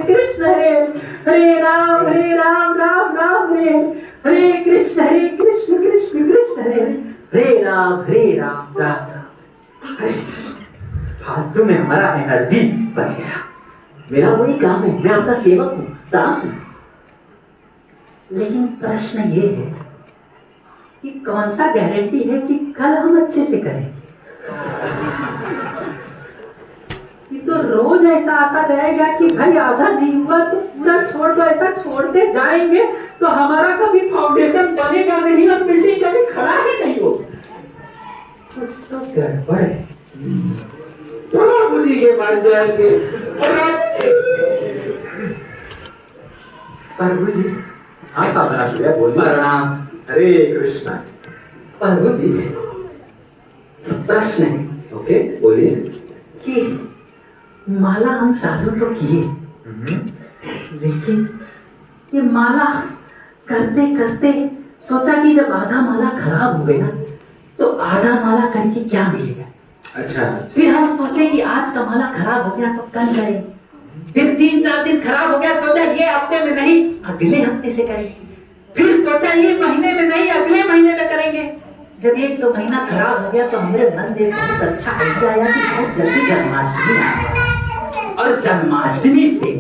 कृष्ण हरे राम राम हरे हरे कृष्ण कृष्ण कृष्ण हरे राम राम राम। फालतू में हमारा एनर्जी बच गया। मेरा वही काम है, मैं आपका सेवक हूँ, दास हूँ। लेकिन प्रश्न ये है कि कौन सा गारंटी है कि कल हम अच्छे से करेंगे? ये तो रोज ऐसा आता जाएगा कि भाई आधा नहीं हुआ तो पूरा छोड़ दो, ऐसा छोड़ते जाएंगे तो हमारा कभी फाउंडेशन बनेगा नहीं और बिल्डिंग कभी खड़ा ही नहीं होगा। कुछ तो गड़बड़ है। प्रभु जी के पास जाएंगे। प्रभु जी, हाँ साधना प्रिया बोलिए। प्रणाम। हरे कृष्णा। प्रभु जी, प्रश्न है ओके, बोलिए। कि माला हम चालू तो किए, लेकिन ये माला करते करते सोचा कि जब आधा माला खराब हो गया तो आधा माला करके क्या मिलेगा। अच्छा, फिर हम सोचे कि आज का माला खराब हो गया तो कल करेंगे। फिर 3-4 दिन खराब हो गया, सोचा ये हफ्ते में नहीं अगले हफ्ते से करेंगे। फिर सोचा ये महीने में नहीं अगले महीने में करेंगे। जब 1-2 महीना खराब हो गया तो हमारे मन में बहुत अच्छा आइडिया आया कि बहुत जल्दी जन्माष्टमी आएगी और जन्माष्टमी से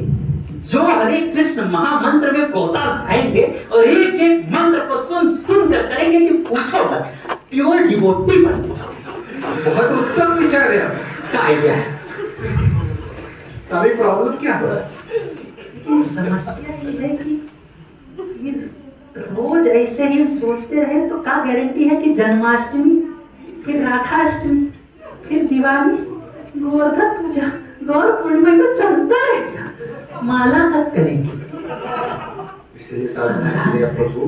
जो हरे कृष्ण महामंत्र में गोता खाएंगे और एक एक मंत्र को सुन सुन कर करेंगे कि पूछो मत, प्योर डिवोटी बन जाओगे। बहुत उत्तम विचार है आपका। आइडिया है। अभी प्रॉब्लम क्या हो रहा है? लेकिन समस्या ये है कि ये रोज ऐसे ही हम सोचते रहे तो क्या गारंटी है कि जन्माष्टमी, फिर राधाष्टमी, फिर दिवाली, गोवर्धन पूजा, गौर पूर्णिमा तो चलता रहेगा। माला कब करेंगे? इसलिए साधना प्रिया प्रभु,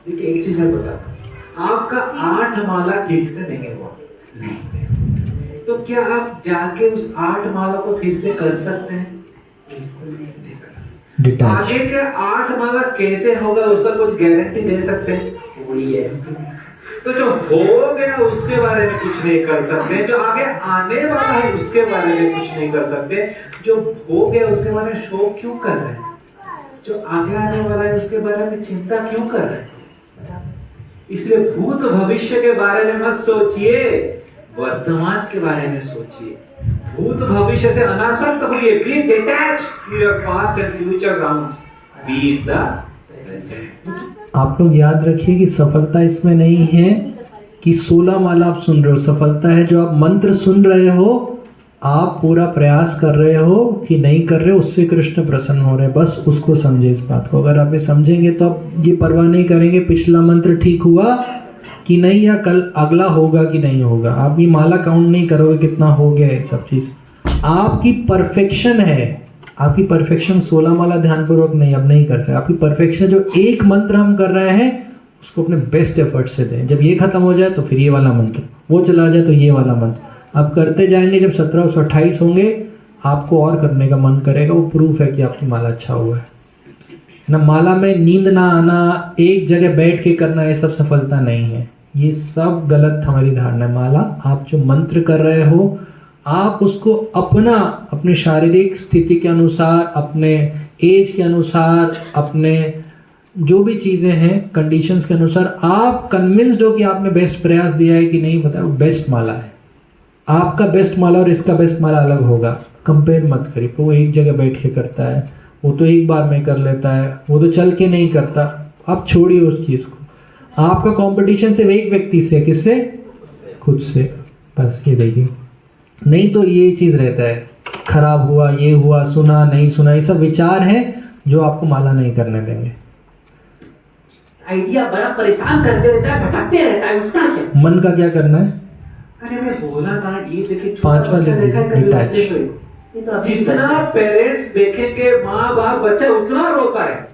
देखिए एक चीज मैं बताता हूँ, आपका 8 माला ठीक से नहीं हुआ, नहीं, तो क्या आप जाके उस 8 माला को फिर से कर सकते हैं? डिटैच। आगे के 8 माला कैसे होगा उसका कुछ गारंटी दे सकते हैं? कोई गारंटी नहीं। तो जो हो गया उसके बारे में कुछ नहीं कर सकते, जो आगे आने वाला है उसके बारे में कुछ नहीं कर सकते। जो हो गया उसके बारे में शोक क्यों कर रहे हैं? जो आगे आने वाला है उसके बारे में चिंता क्यों कर रहे हैं? इसलिए भूत भविष्य के बारे में मत सोचिए, वर्तमान के बारे में सोचिए। भूत भविष्य से अनासक्त होइए, be detached to your past and future grounds, be in the present. आप लोग याद रखिए कि सफलता इसमें नहीं है कि 16 माला आप सुन रहे हो। सफलता है जो आप मंत्र सुन रहे हो, आप पूरा प्रयास कर रहे हो कि नहीं कर रहे हो, उससे कृष्ण प्रसन्न हो रहे हैं। बस उसको समझे इस बात को। अगर आप ये समझेंगे तो आप ये परवाह नहीं करेंगे पिछला मंत्र ठीक हुआ कि नहीं, या कल अगला होगा कि नहीं होगा। आप ये माला काउंट नहीं करोगे कितना हो गया है सब चीज़। आपकी परफेक्शन है, आपकी परफेक्शन 16 माला ध्यानपूर्वक नहीं, अब नहीं कर सकते। आपकी परफेक्शन जो एक मंत्र हम कर रहे हैं उसको अपने बेस्ट एफर्ट से दें। जब ये खत्म हो जाए तो फिर ये वाला मंत्र, वो चला जाए तो ये वाला मंत्र आप करते जाएंगे। जब 1728 होंगे आपको और करने का मन करेगा। वो प्रूफ है कि आपकी माला अच्छा हुआ है ना। माला में नींद ना आना, एक जगह बैठ के करना, ये सब सफलता नहीं है। ये सब गलत हमारी धारणा है। माला आप जो मंत्र कर रहे हो, आप उसको अपने शारीरिक स्थिति के अनुसार, अपने एज के अनुसार, अपने जो भी चीज़ें हैं कंडीशंस के अनुसार आप कन्विंस्ड हो कि आपने बेस्ट प्रयास दिया है कि नहीं, बताया वो बेस्ट माला है। आपका बेस्ट माला और इसका बेस्ट माला अलग होगा, कंपेयर मत करिए। वो एक जगह बैठ के करता है, वो तो एक बार में कर लेता है, वो तो चल के नहीं करता। आप छोड़िए उस चीज़ को। आपका कंपटीशन सिर्फ एक व्यक्ति से, किससे? खुद से। बस ये देखिए, नहीं तो ये चीज़ रहता है खराब हुआ, ये हुआ, सुना नहीं सुना, ये सब विचार है जो आपको माला नहीं करने देंगे। आइडिया बड़ा परेशान करते रहता है, भटकते रहता है, उसका क्या? मन का क्या करना है? अरे मैं बोला ना, ये देखिए पांचवा बच्चा देखा है कभी detach। रोते हुए? ये तो अभी जितना बच्चा- पेरेंट्स देखेंगे माँ बाप, बच्चा उतना रोता है।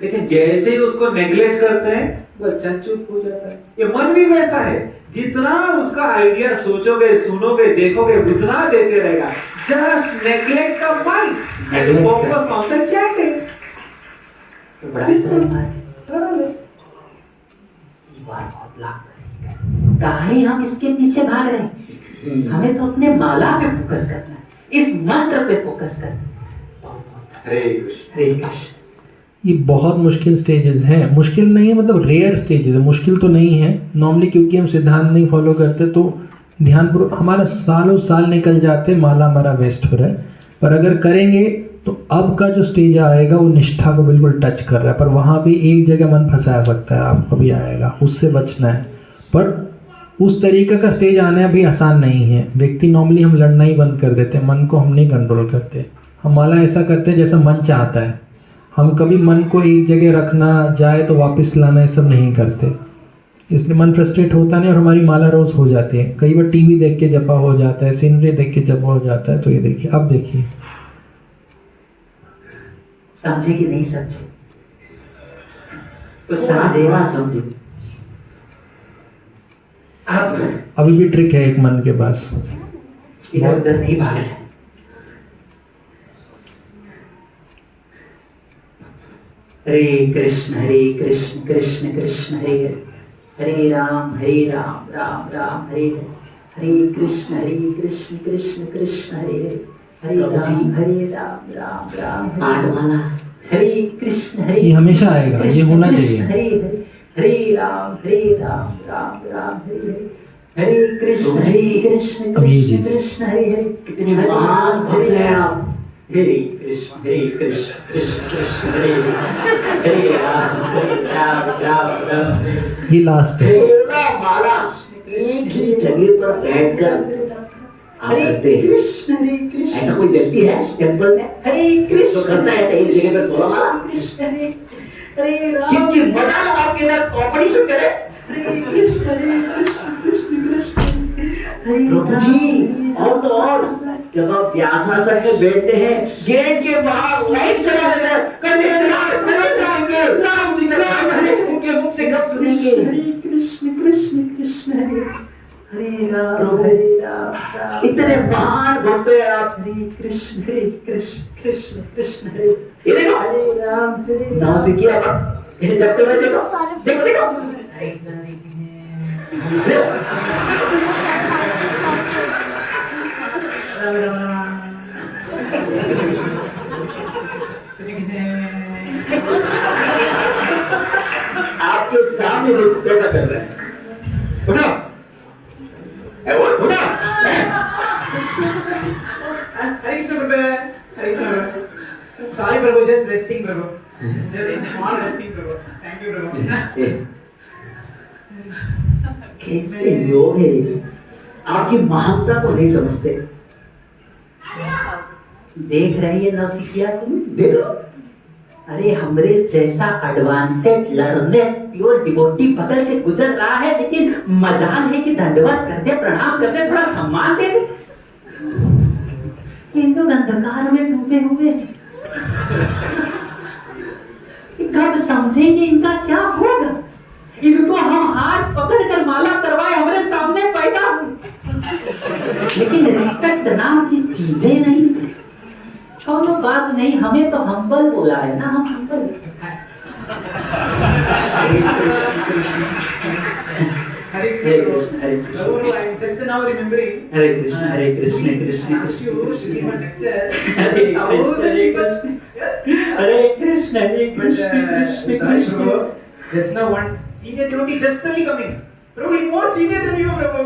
लेकिन जैसे ही उसको नेग्लेक्ट करते हैं बच्चा चुप हो जाता है। ये मन भी वैसा है, जितना उसका आइडिया सोचोगे, सुनोगे, देखोगे, उतना देते रहेगा। Just neglect the mind and Neglect focus on the chatting. तो बड़ा सरल है। सरल है। ये बात बहुत लाभ करेगी। काहे हम इसके पीछे भाग रहे हैं? हमें तो अपने माला पे फोकस करना है, इस मंत्र पे फोकस करना है। हरे कृष्ण। हरे कृष्ण। ये बहुत मुश्किल स्टेजेस हैं। मुश्किल नहीं है मतलब रेयर स्टेजेस है, मुश्किल तो नहीं है नॉर्मली, क्योंकि हम सिद्धांत नहीं फॉलो करते तो ध्यानपूर्वक, हमारा सालों साल निकल जाते, माला हमारा वेस्ट हो रहा है। पर अगर करेंगे तो अब का जो स्टेज आएगा वो निष्ठा को बिल्कुल टच कर रहा है, पर वहाँ भी एक जगह मन फंसा सकता है, आपको भी आएगा, उससे बचना है। पर उस तरीके का स्टेज आना अभी आसान नहीं है। व्यक्ति नॉर्मली हम लड़ना ही बंद कर देते हैं, मन को हम नहीं कंट्रोल करते। हम माला ऐसा करते हैं जैसा मन चाहता है, हम कभी मन को एक जगह रखना, जाए तो वापस लाना, ये सब नहीं करते। इसलिए मन फ्रस्ट्रेट होता नहीं और हमारी माला रोज हो जाती है। कई बार टीवी देख के जपा हो जाता है, सीनरी देख के जपा हो जाता है। तो ये देखिए, अब देखिए, समझे कि नहीं समझे? कुछ समझे ना समझे? अब अभी भी ट्रिक है एक मन के पास, इधर उधर नहीं भागना है। हरे कृष्ण कृष्ण कृष्ण हरे हरे, हरे राम राम राम हरे हरे, हरे कृष्ण कृष्ण कृष्ण हरे हरे, हरे राम राम आठ माला हरे कृष्ण हरे, ये हमेशा आएगा, ये होना चाहिए। हरे हरे, हरे राम राम राम हरे हरे, हरे कृष्ण कृष्ण अब ये चीज। कृष्ण हरे हरे। कितने महान भक्त हैं आप। हरे कृष्ण कृष्ण कृष्ण हरे हरे, हरे राम राम। ये लास्ट है। 16 माला एक ही जगह पर बैठकर आप करते हैं। ऐसा कोई व्यक्ति है टेम्पल में हरे जो कृष्ण करता है ऐसा एक जगह पर 16 माला? कृष्ण हरे, हरे राम। किसकी मजा आपके साथ कॉम्पिटिशन करे? हरे कृष्ण कृष्ण हरे प्रभु जी, और तो और जब आप व्यासासन में बैठते हैं, गेट के बाहर लाइट चला देते हैं, कभी उनके मुख से कब सुनेंगे? कृष्ण हरे, हरे राम राम। इतने महान भक्त हैं आप। हरे कृष्ण कृष्ण कृष्ण हरे, ये देखो, हरे राम नाम से किया आप इसे जब तक देखो देखो देखो आपके सामने देखो कैसा कर रहे हैं। उठो, उठो। हरे कृष्ण प्रभु, हरे कृष्ण प्रभु। Sorry Prabhu, just resting Prabhu, just small resting Prabhu. Thank you प्रभु। कैसे लोग हैं आपकी महानता को नहीं समझते। देख रही है नौसिखिया तुम? देखो, अरे हमरे जैसा एडवांसेड लर्नेड प्योर डिवोटी बगल से गुजर रहा है, लेकिन मजाल है कि दंडवत करते, प्रणाम करते, थोड़ा सम्मान दे दे। इन लोग अंधकार में डूबे हुए हैं। कब समझेंगे इनका क्या होगा? इनको हम हाथ पकड़कर माला करवाए, हमारे सामने पैदा हुए, लेकिन रिस्पेक्ट नाम की चीजें नहीं। चलो बात नहीं, हमें तो हम्बल बोला है ना, हम humble. Hare Krishna Prabhu, I am just now remembering. Hare Krishna Krishna Ask you to give a lecture. Hare Thousand people. Yes. Hare Krishna But sorry Prabhu, just now one senior devotee just only coming. Prabhu, he more senior than you, Prabhu.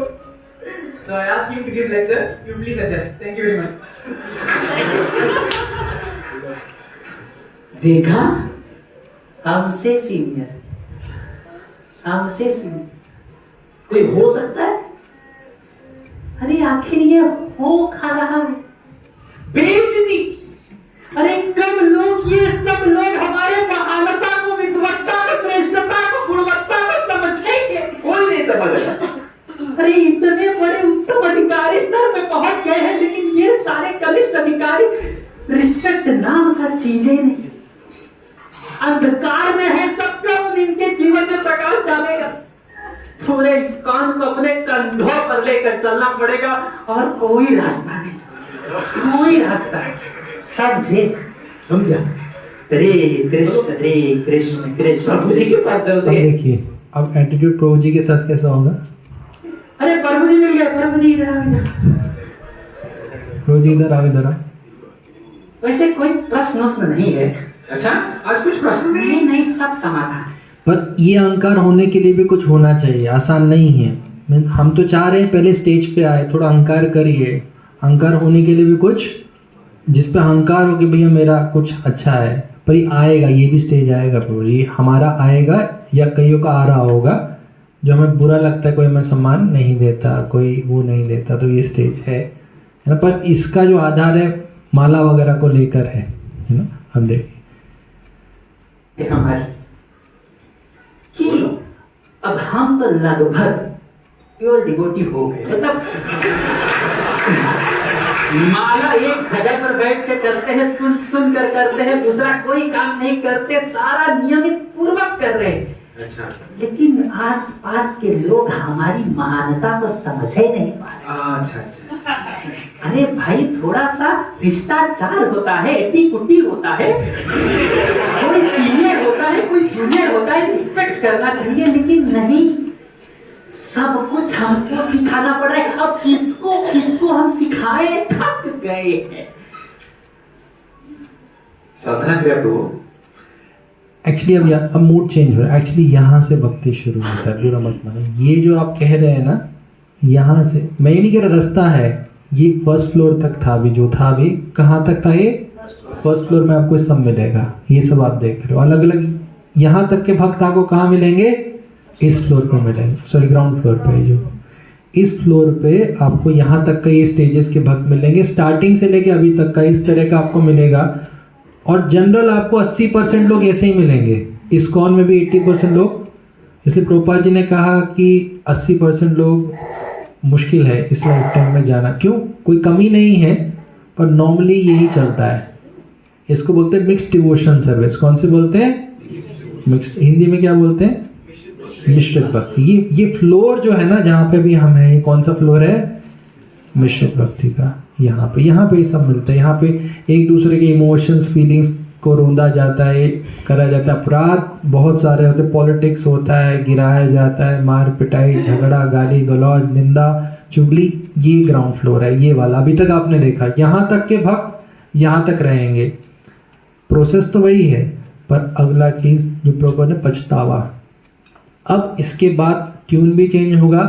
So I asked him to give lecture. You please adjust. Thank you very much. देखा, हमसे senior, हमसे senior. कोई हो सकता है? अरे आखिर ये हो खा रहा है बेइज्जती। अरे कब लोग, ये सब लोग हमारे महानता को, विद्वत्ता को, श्रेष्ठता को, गुणवत्ता को समझेंगे? कोई नहीं समझ। अरे इतने बड़े उत्तम अधिकारी स्तर में पहुंच गए हैं, लेकिन ये सारे कनिष्ठ अधिकारी रिस्पेक्ट नाम का चीजें नहीं, अंधकार में है। सब कौन इनके जीवन में प्रकाश डालेगा? पूरे इस्कॉन को अपने कंधों पर लेकर चलना पड़ेगा, और कोई रास्ता नहीं, कोई रास्ता नहीं। समझे? समझा? हरे कृष्ण प्रभु जी के पास अब चलते। देखिए, अब एटीट्यूड प्रभु जी के साथ कैसा होगा। अरे प्रभु जी मिल गए, प्रभु जी इधर आओ, इधर। प्रभु जी इधर आओ, इधर आओ। वैसे कोई प्रश्न नहीं है। अच्छा, आज कुछ प्रश्न नहीं? नहीं नहीं, सब समाधान। पर ये अहंकार होने के लिए भी कुछ होना चाहिए, आसान नहीं है। हम तो चाह रहे हैं पहले स्टेज पे आए, थोड़ा अहंकार करिए। अहंकार होने के लिए भी कुछ, जिस पे अहंकार हो कि भैया मेरा कुछ अच्छा है, पर ये आएगा, ये भी स्टेज आएगा प्रभु, ये हमारा आएगा या कईयों का आ रहा होगा जो हमें बुरा लगता है, कोई हमें सम्मान नहीं देता, कोई वो नहीं देता, तो ये स्टेज है ना। पर इसका जो आधार है माला वगैरह को लेकर है ना। अब देखिए हमारी कि अब हम तो लगभग प्योर डिवोटी हो गए, मतलब माला एक जगह पर बैठ के करते हैं, सुन सुन कर करते हैं, दूसरा कोई काम नहीं करते, सारा नियमित पूर्वक कर रहे हैं। अच्छा लेकिन आस पास के लोग हमारी महानता को समझ ही नहीं पा रहे। अच्छा अरे भाई थोड़ा सा शिष्टाचार होता है, एटीकुटी होता है, कोई सीनियर होता है, कोई जूनियर होता है, रिस्पेक्ट करना चाहिए, लेकिन नहीं, सब कुछ हमको सिखाना पड़ रहा है। अब किसको किसको हम सिखाए, थक गए हैं। साधना क्रिया प्रभु एक्चुअली अब मूड चेंज हो रहा है। एक्चुअली यहाँ से भक्ति शुरू होता है, बुरा मत मानो। ये जो आप कह रहे हैं ना, यहाँ से, मैं ये नहीं कह रहा रास्ता है, ये फर्स्ट फ्लोर तक था अभी, जो था अभी कहाँ तक था, ये फर्स्ट फ्लोर में आपको सब मिलेगा, ये सब आप देख रहे हो। अलग अलग यहाँ तक के भक्त आपको कहाँ मिलेंगे, इस फ्लोर पर मिलेंगे, सॉरी ग्राउंड फ्लोर पे, जो इस फ्लोर पे आपको यहाँ तक का ये स्टेजेस के भक्त मिलेंगे, स्टार्टिंग से लेके अभी तक का इस तरह का आपको मिलेगा। और जनरल आपको 80% लोग ऐसे ही मिलेंगे, इस्कॉन में भी 80% लोग। इसलिए प्रभुपाद जी ने कहा कि 80% लोग मुश्किल है इस लाइफ टाइम में जाना। क्यों, कोई कमी नहीं है, पर नॉर्मली यही चलता है। इसको बोलते हैं मिक्स डिवोशन सर्विस। कौन से बोलते हैं, मिक्स, हिंदी में क्या बोलते हैं, मिश्रित भक्ति। ये फ्लोर जो है ना, जहाँ पे भी हम हैं, ये कौन सा फ्लोर है, मिश्रित भक्ति का। यहाँ पे ये सब मिलता है। यहाँ पे एक दूसरे के इमोशंस, फीलिंग्स को रोंदा जाता है, करा जाता है। अपराध बहुत सारे होते हैं, पॉलिटिक्स होता है, गिराया जाता है, मार पिटाई, झगड़ा, गाली गलौज, निंदा, चुगली, ये ग्राउंड फ्लोर है, ये वाला। अभी तक आपने देखा, यहाँ तक के भक्त यहाँ तक रहेंगे। प्रोसेस तो वही है, पर अगला चीज जो प्रभुपाद ने, पछतावा। अब इसके बाद ट्यून भी चेंज होगा।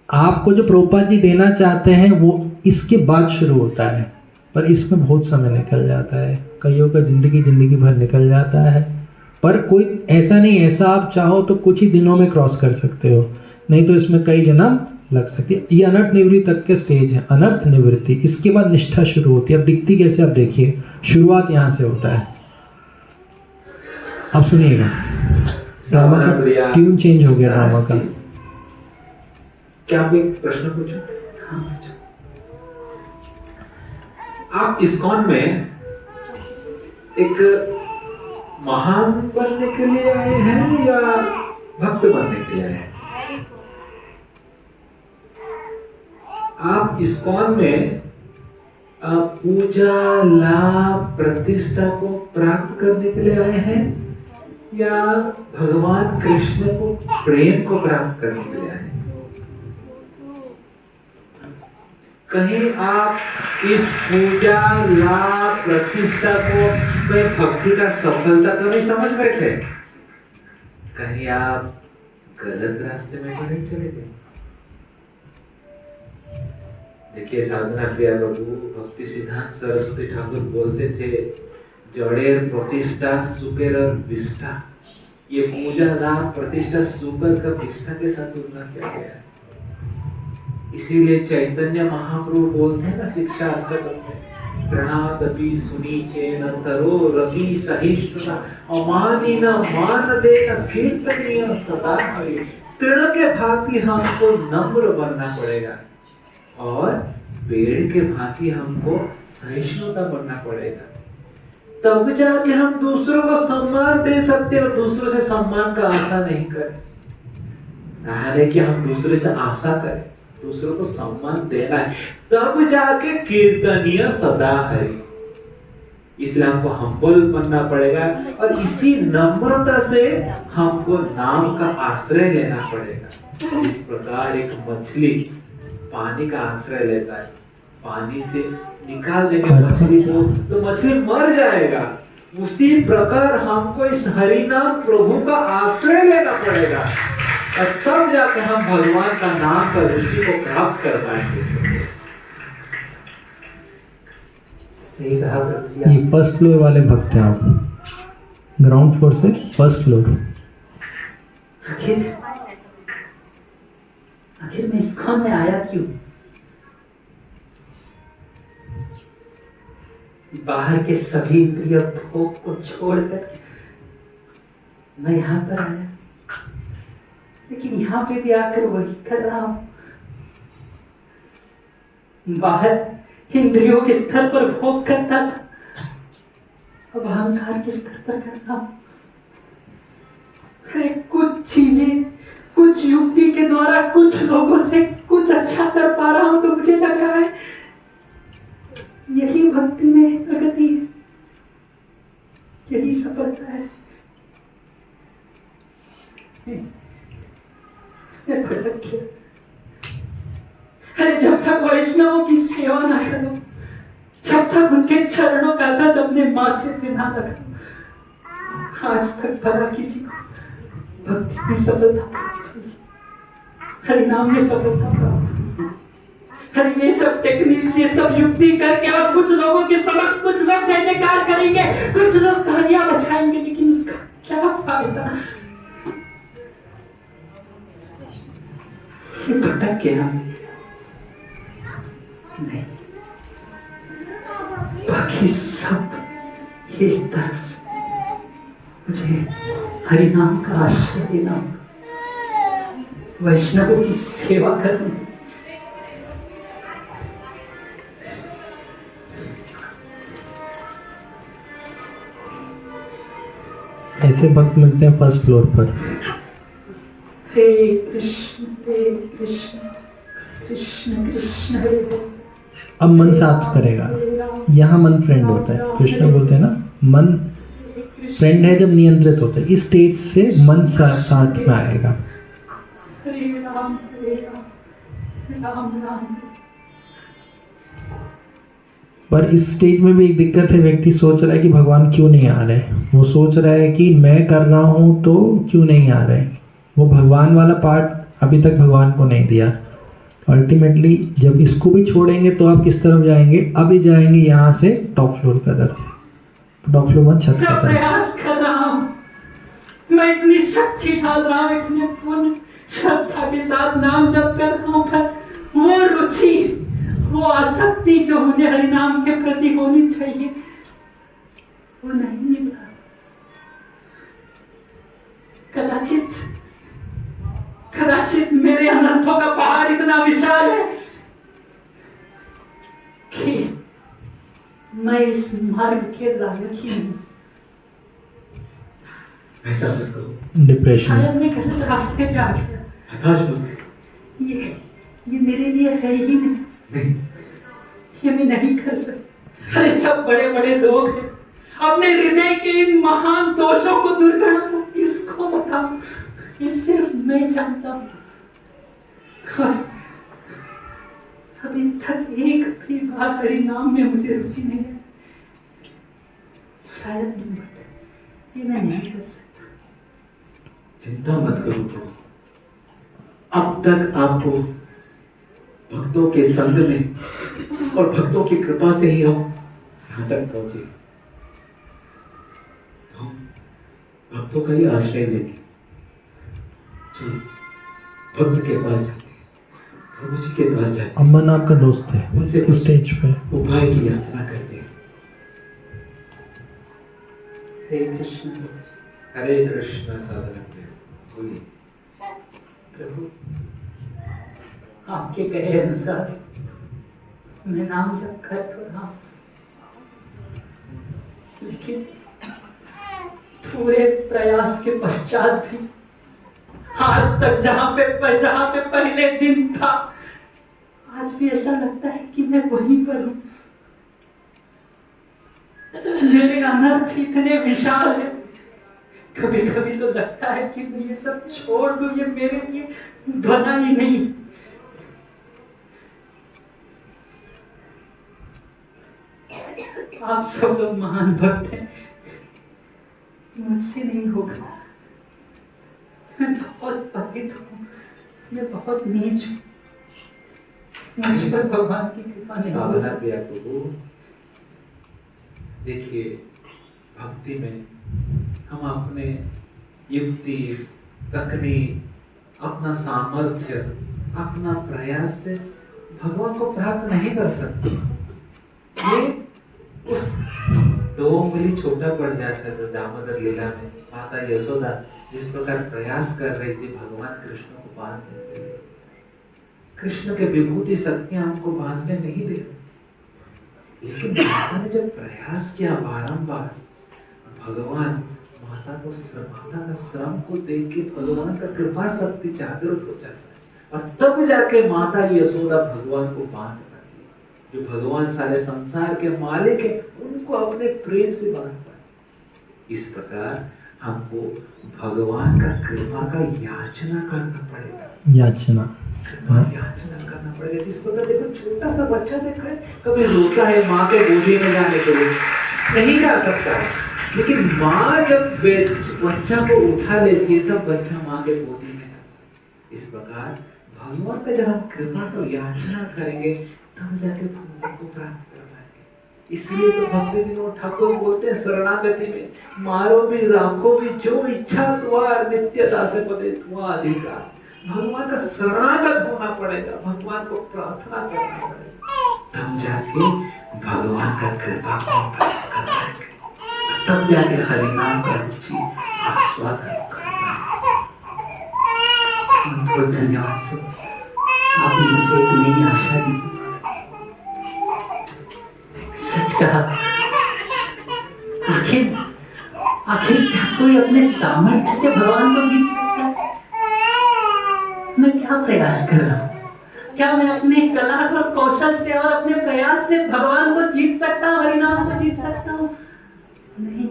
आपको जो प्रभुपाद जी देना चाहते हैं वो इसके बाद शुरू होता है, पर इसमें बहुत समय निकल जाता है। कईयों का जिंदगी भर निकल जाता है। पर कोई ऐसा नहीं, ऐसा आप चाहो तो कुछ ही दिनों में क्रॉस कर सकते हो, नहीं तो इसमें कई जन्म लग सकती है। ये अनर्थ निवृत्ति तक के स्टेज है, अनर्थ निवृत्ति। इसके बाद निष्ठा शुरू होती है। अब दिखती कैसे, आप देखिए, शुरुआत यहाँ से होता है। अब सुनिएगा, ड्रामा का ट्यून चेंज हो गया, ड्रामा का। क्या आप एक प्रश्न पूछो? आप इस्कॉन में एक महान बनने के लिए आए हैं या भक्त बनने के लिए आए हैं? आप इस्कॉन में पूजा, लाभ, प्रतिष्ठा को प्राप्त करने के लिए आए हैं या भगवान कृष्ण को, प्रेम को प्राप्त करने के लिए आए हैं? कहीं आप इस पूजा, लाभ, प्रतिष्ठा को कहीं भक्ति का सफलता तो नहीं समझ बैठे? कहीं आप गलत रास्ते में तो नहीं चले गए? देखिए साधना प्रिया प्रभु भक्ति सिद्धांत सरस्वती ठाकुर बोलते थे, जड़ेर प्रतिष्ठा सुकेर और विष्ठा। ये पूजा, लाभ, प्रतिष्ठा सुकर का विष्ठा के साथ तुलना किया गया है। इसीलिए चैतन्य महाप्रभु बोलते हैं ना शिक्षा अष्टकम में, प्रणादपि सुनीचेन तरो रवि सहिष्णुना अमानिन मानदेन कीर्तनीय सदा हरि। तृण के भांति हमको नम्र बनना पड़ेगा और पेड़ के भांति हमको सहिष्णुता बनना पड़ेगा, तब जाके हम दूसरों को सम्मान दे सकते हैं। और दूसरों से सम्मान का आशा नहीं करें, नहीं कि हम दूसरे से आशा करें, दूसरों को सम्मान देना है, तब जाके कीर्तनीय सदा हरि। इसलिए हमको हम्बल बनना पड़ेगा और इसी नम्रता से हमको नाम का आश्रय लेना पड़ेगा। इस प्रकार एक मछली पानी का आश्रय लेता है, पानी से निकाल देंगे मछली को तो मछली मर जाएगा। उसी प्रकार हमको इस हरिनाम प्रभु का आश्रय लेना पड़ेगा। और तब जाकर हम भगवान का नाम का रुचि को प्राप्त कर पाएंगे। सही कहा प्रभु जी। ये फर्स्ट फ्लोर वाले भक्त हैं आप, ग्राउंड फ्लोर से फर्स्ट फ्लोर। आखिर आखिर मैं इस्कॉन में आया क्यों? बाहर के सभी प्रिय भोग को छोड़कर मैं यहां पर आया, लेकिन यहां पे भी आकर वही कर रहा हूं। बाहर इंद्रियों के स्तर पर भोग करता था, अब अहंकार के स्तर पर कर रहा हूं। अरे कुछ चीजें, कुछ युक्ति के द्वारा कुछ लोगों से कुछ अच्छा कर पा रहा हूं, तो मुझे लग रहा है यही भक्ति में प्रगति है, यही सफलता है। मैं भटक गया। अरे जब तक वैष्णवों की सेवा ना करो, जब तक उनके चरणों का गज अपने माथे पे ना रखो, आज तक भला किसी को भक्ति में सफलता प्राप्त हुई, हरिनाम में सफलता प्राप्त हुई। अरे ये सब टेक्निक्स, ये सब युक्ति करके और कुछ लोगों के समक्ष कुछ लोग जय जयकार करेंगे, कुछ लोग तालियां बजाएंगे, लेकिन उसका क्या फायदा? ये भटक गया नहीं, बाकी सब एक तरफ मुझे हरिनाम का आश्रय देना, वैष्णवों की सेवा करनी। ऐसे भक्त मिलते हैं फर्स्ट फ्लोर पर। हे कृष्ण कृष्ण कृष्ण हरे हरे। अब मन साथ करेगा, यहाँ मन फ्रेंड होता है। कृष्ण बोलते हैं ना, मन फ्रेंड है जब नियंत्रित होता है। इस स्टेज से मन साथ में आएगा। हरे राम राम राम। पर इस स्टेज में भी एक दिक्कत है, व्यक्ति सोच रहा है कि भगवान क्यों नहीं आ रहे। वो सोच रहा है कि मैं कर रहा हूँ तो क्यों नहीं आ रहे। वो भगवान वाला पार्ट अभी तक भगवान को नहीं दिया। अल्टीमेटली जब इसको भी छोड़ेंगे तो आप किस तरफ जाएंगे? अभी जाएंगे यहाँ से टॉप फ्लोर की तरफ, टॉप फ्लोर 1 छत की मैं तरफ। प्रयास कर रहा हूँ, मैं इतनी शक्ति डाल रहा हूँ, इतने पूर्ण श्रद्धा के साथ नाम जप कर रहा हूँ, पर वो रुचि, वो आसक्ति जो मुझे हरिनाम के प्रति होनी चाहिए, वो नहीं मिल रहा। कदाचित मेरे अनर्थों का पहाड़ इतना विशाल है कि मैं इस मार्ग के लायक ही हूँ। ऐसा मत करो। डिप्रेशन, शायद मैं गलत रास्ते पे आ गया। हताश मत। ये मेरे लिए है ही नहीं, नहीं, ये मैं नहीं कर सकता। अरे सब बड़े बड़े लोग हैं, अपने हृदय के इन महान दोषों को दूर करना को किसको बताऊं? ये सिर्फ मैं जानता हूं। और अभी तक एक भी बार हरिनाम में मुझे रुचि नहीं है। शायद बट ये मैं नहीं कर सकता। चिंता मत करो। बस अब तक आपको भक्तों के संग में और भक्तों की कृपा से ही हम यहाँ तक पहुंचे। हम भक्तों का ही आश्रय लेंगे। चलो भक्त के पास जाते हैं, प्रभु जी के पास जाते हैं। अमन आपका दोस्त है, उनसे इस स्टेज पे उपाय की याचना करते हैं। हे कृष्ण हरे कृष्ण साधना बोलिए। प्रभु, आपके कहे अनुसार मैं नाम जप कर तो रहा हूं, लेकिन पूरे प्रयास के पश्चात भी आज तक जहां पे पहले दिन था, आज भी ऐसा लगता है कि मैं वहीं पर हूं। मेरे अनर्थ इतने विशाल है, कभी कभी तो लगता है कि मैं ये सब छोड़ दूं, ये मेरे लिए बना ही नहीं। आप सब लोग महान भक्त हैं, मुझसे नहीं होगा। मैं बहुत पतित हूँ, मैं बहुत नीच हूँ। मुझ पर भगवान की कृपा नहीं हो साधना सकती। किया प्रभु। देखिए, भक्ति में हम अपने युक्ति, तकनीक, अपना सामर्थ्य, अपना प्रयास से भगवान को प्राप्त नहीं कर सकते। ये उस 2 उंगली छोटा पड़ जाता है। तो दामोदर लीला में माता यशोदा जिस प्रकार प्रयास कर रही थी भगवान कृष्ण को बांधने के लिए, कृष्ण के विभूति शक्तियां हमको बांधने नहीं दे रही, लेकिन माता ने जब प्रयास किया बारंबार, भगवान माता का श्रम को देख के भगवान का कृपा शक्ति जागृत हो जाता है, और तब जाके माता यशोदा भगवान को बांध पाती है। जो भगवान सारे संसार के मालिक है, उनको अपने प्रेम से बांध पाए। इस प्रकार हमको भगवान का कृपा का याचना करना पड़ेगा। याचना याचना करना पड़ेगा। जिस प्रकार देखो, छोटा सा बच्चा देख रहे, कभी रोता है माँ के गोदी में जाने के लिए, नहीं जा सकता है, लेकिन माँ जब बच्चा को उठा लेती है तब बच्चा माँ के गोदी में जाता है। इस प्रकार भगवान का जब हम कृपा को याचना करेंगे तब जाके भगवान को प्राप्त कर पाएंगे। इसलिए तो भक्ति विनोद ठाकुर बोलते हैं शरणागति में, मारो भी राखो भी जो इच्छा द्वार, नित्यता से पदे तुआ अधिकार। भगवान का शरणागत होना पड़ेगा, भगवान को प्रार्थना करना पड़ेगा, तब जाके भगवान का कृपा को प्राप्त कर पाएंगे, तब जाके हरिनाम का रुचि आस्वादन कर पाएंगे। बहुत धन्यवाद, आपने मुझे एक नई आशा दी। सच कहा, आखिर क्या कोई अपने सामर्थ्य से भगवान को जीत सकता है? मैं क्या प्रयास कर रहा हूँ? क्या मैं अपने कला और कौशल से और अपने प्रयास से भगवान को जीत सकता हूँ, हरिनाम को जीत सकता हूँ? नहीं।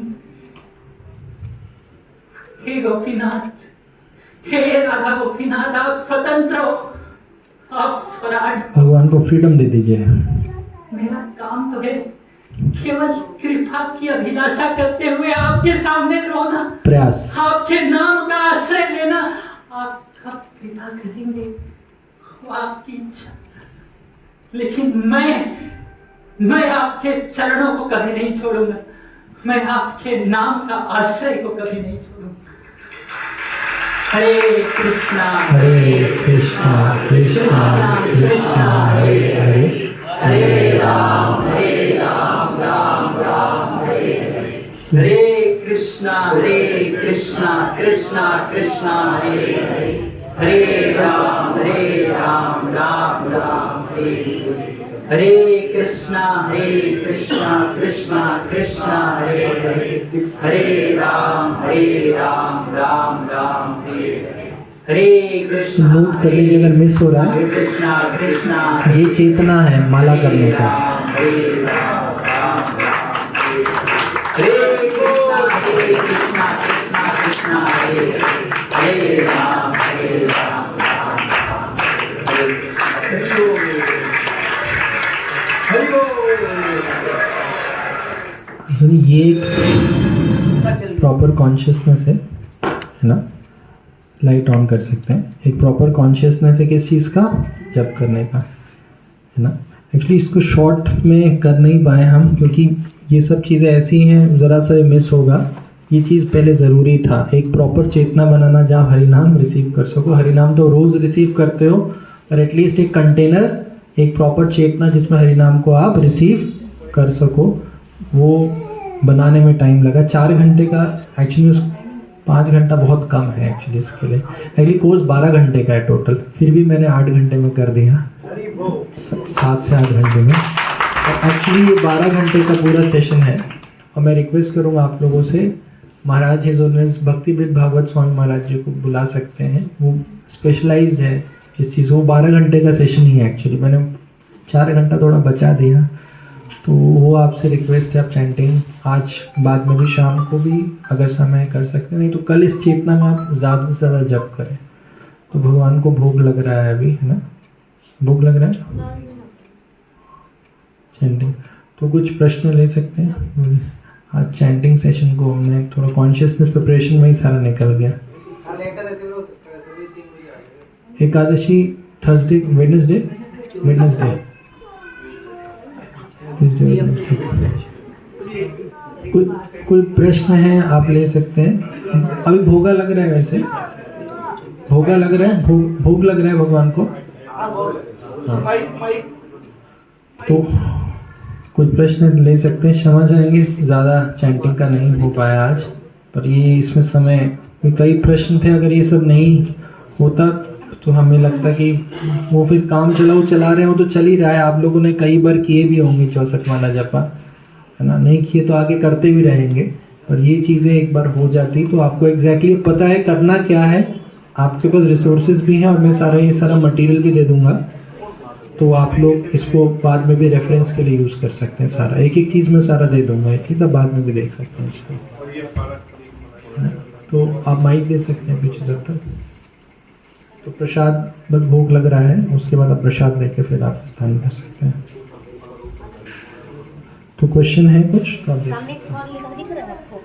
हे गोपीनाथ, हे राधा गोपीनाथ, आप स्वतंत्र हो, आप स्वराट। भगवान को फ्रीडम दे दीजिए। मेरा काम तो है केवल कृपा की अभिलाषा करते हुए आपके सामने रोना, प्रयास, आपके नाम का आश्रय लेना। आप कब कृपा करेंगे वो आपकी इच्छा, लेकिन मैं आपके चरणों को कभी नहीं छोड़ूंगा, मैं आपके नाम का आश्रय को कभी नहीं छोड़ूंगा। हरे कृष्णा कृष्णा कृष्णा कृष्णा हरे हरे, हरे राम राम राम हरे हरे। हरे कृष्णा कृष्णा कृष्णा हरे हरे, हरे राम राम राम हरे हरे। हरे कृष्णा कृष्णा कृष्णा हरे हरे, हरे राम राम हरे हरे। हरे कृष्णा। नोट कर लीजिए अगर मिस हो रहा है, कृष्णा कृष्णा ये चेतना है माला करने का। हरे राम राम हरे कृष्णा कृष्णा कृष्णा हरे हरे, राम राम हरे कृष्ण। ये एक प्रॉपर कॉन्शियसनेस है ना, लाइट ऑन कर सकते हैं। एक प्रॉपर कॉन्शियसनेस है किस चीज़ का, जप करने का, है ना। एक्चुअली इसको शॉर्ट में कर नहीं पाए हम, क्योंकि ये सब चीज़ें ऐसी हैं, ज़रा सा मिस होगा। ये चीज़ पहले ज़रूरी था, एक प्रॉपर चेतना बनाना जहाँ हरिनाम रिसीव कर सको। हरिनाम तो रोज़ रिसीव करते हो, पर एटलीस्ट एक कंटेनर, एक प्रॉपर चेतना जिसमें हरिनाम को आप रिसीव कर सको, वो बनाने में टाइम लगा। 4 घंटे का एक्चुअली, 5 घंटा बहुत कम है एक्चुअली इसके लिए। एक्चुअली कोर्स 12 घंटे का है टोटल, फिर भी मैंने 8 घंटे में कर दिया, 7 से 8 घंटे में। एक्चुअली ये 12 घंटे का पूरा सेशन है, और मैं रिक्वेस्ट करूँगा आप लोगों से, महाराज हिज ऑनरेस भक्ति वृद्ध भागवत स्वामी महाराज जी को बुला सकते हैं, वो स्पेशलाइज्ड है इस चीज़। वो 12 घंटे का सेशन ही है एक्चुअली, मैंने 4 घंटा थोड़ा बचा दिया, तो वो आपसे रिक्वेस्ट है, आप चैंटिंग आज बाद में भी, शाम को भी अगर समय कर सकते, नहीं तो कल इस चेतना में आप ज़्यादा से ज़्यादा जप करें। तो भगवान को भोग लग रहा है अभी, है ना, भोग लग रहा है चैंटिंग। तो कुछ प्रश्न ले सकते हैं। आज चैंटिंग सेशन को हमने थोड़ा कॉन्शियसनेस प्रिपरेशन में ही सारा निकल गया। एकादशी थर्सडे वेडनेसडे कोई प्रश्न है आप ले सकते हैं। अभी भोगा लग रहा है, वैसे भोगा लग रहा है, भोग लग रहा है भगवान को। हाँ। तो कोई प्रश्न ले सकते हैं, क्षमा चाहेंगे ज़्यादा चैंटिंग का नहीं हो पाया आज, पर ये इसमें समय कई प्रश्न थे। अगर ये सब नहीं होता तो हमें लगता कि वो फिर काम चला रहे हो तो चल ही रहा है। आप लोगों ने कई बार किए भी होंगे 64 माला जपा, है ना, नहीं किए तो आगे करते भी रहेंगे। पर ये चीज़ें एक बार हो जाती तो आपको एग्जैक्टली पता है करना क्या है, आपके पास रिसोर्सेज भी हैं और मैं ये सारा मटेरियल भी दे दूंगा, तो आप लोग इसको बाद में भी रेफरेंस के लिए यूज़ कर सकते हैं। सारा एक एक चीज़ में सारा दे दूंगा, ये चीज़ आप बाद में भी देख सकते हैं इसको, है ना। तो आप माइक दे सकते हैं पीछे जब तक। तो प्रसाद बस भोग लग रहा है, उसके बाद आप प्रसाद लेके फिर आप स्थान कर सकते हैं। तो क्वेश्चन है कुछ? सामने स्मॉल लिखा दिख रहा है आपको?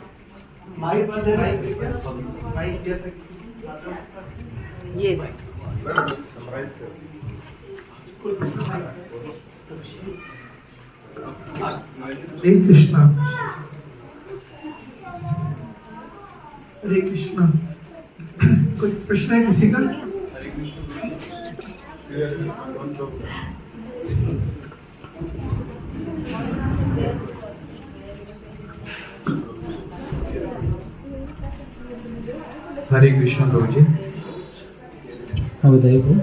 ये हरे कृष्णा, हरे कृष्णा। कोई प्रश्न है किसी का? हरे कृष्ण प्रभु जी। हाँ बताइए प्रभु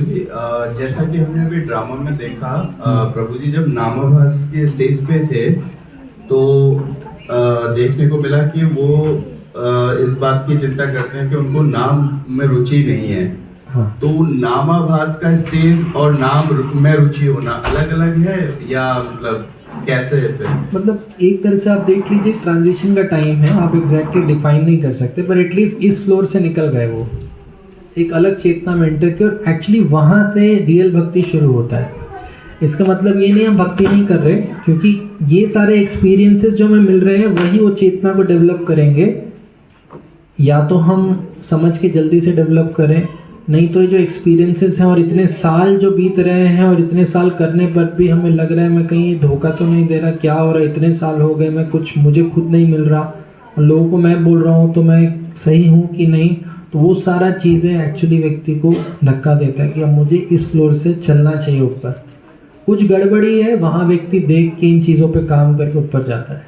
जी। जैसा कि हमने अभी ड्रामा में देखा, प्रभु जी जब नामाभास के स्टेज पे थे तो देखने को मिला कि वो इस बात की चिंता करते हैं कि उनको नाम में रुचि नहीं है। हाँ। तो नामाभास का स्टेज और नाम में रुचि होना अलग अलग है या मतलब कैसे है फिर? मतलब एक तरह से आप देख लीजिए, ट्रांजिशन का टाइम है, आप एग्जैक्टली डिफाइन नहीं कर सकते, पर एटलीस्ट इस फ्लोर से निकल गए वो एक अलग चेतना में एंटर की, और एक्चुअली वहाँ से रियल भक्ति शुरू होता है। इसका मतलब ये नहीं हम भक्ति नहीं कर रहे, क्योंकि ये सारे एक्सपीरियंसेस जो हमें मिल रहे हैं वही वो चेतना को डेवलप करेंगे। या तो हम समझ के जल्दी से डेवलप करें, नहीं तो ये जो एक्सपीरियंसेस हैं और इतने साल जो बीत रहे हैं और इतने साल करने पर भी हमें लग रहा है मैं कहीं धोखा तो नहीं दे रहा, क्या हो रहा है, इतने साल हो गए मैं कुछ मुझे खुद नहीं मिल रहा, और लोगों को मैं बोल रहा हूँ तो मैं सही हूँ कि नहीं, तो वो सारा चीज़ें एक्चुअली व्यक्ति को धक्का देता है कि अब मुझे इस फ्लोर से चलना चाहिए ऊपर। कुछ गड़बड़ी है, वहाँ व्यक्ति देख के इन चीज़ों पे काम करके ऊपर जाता है,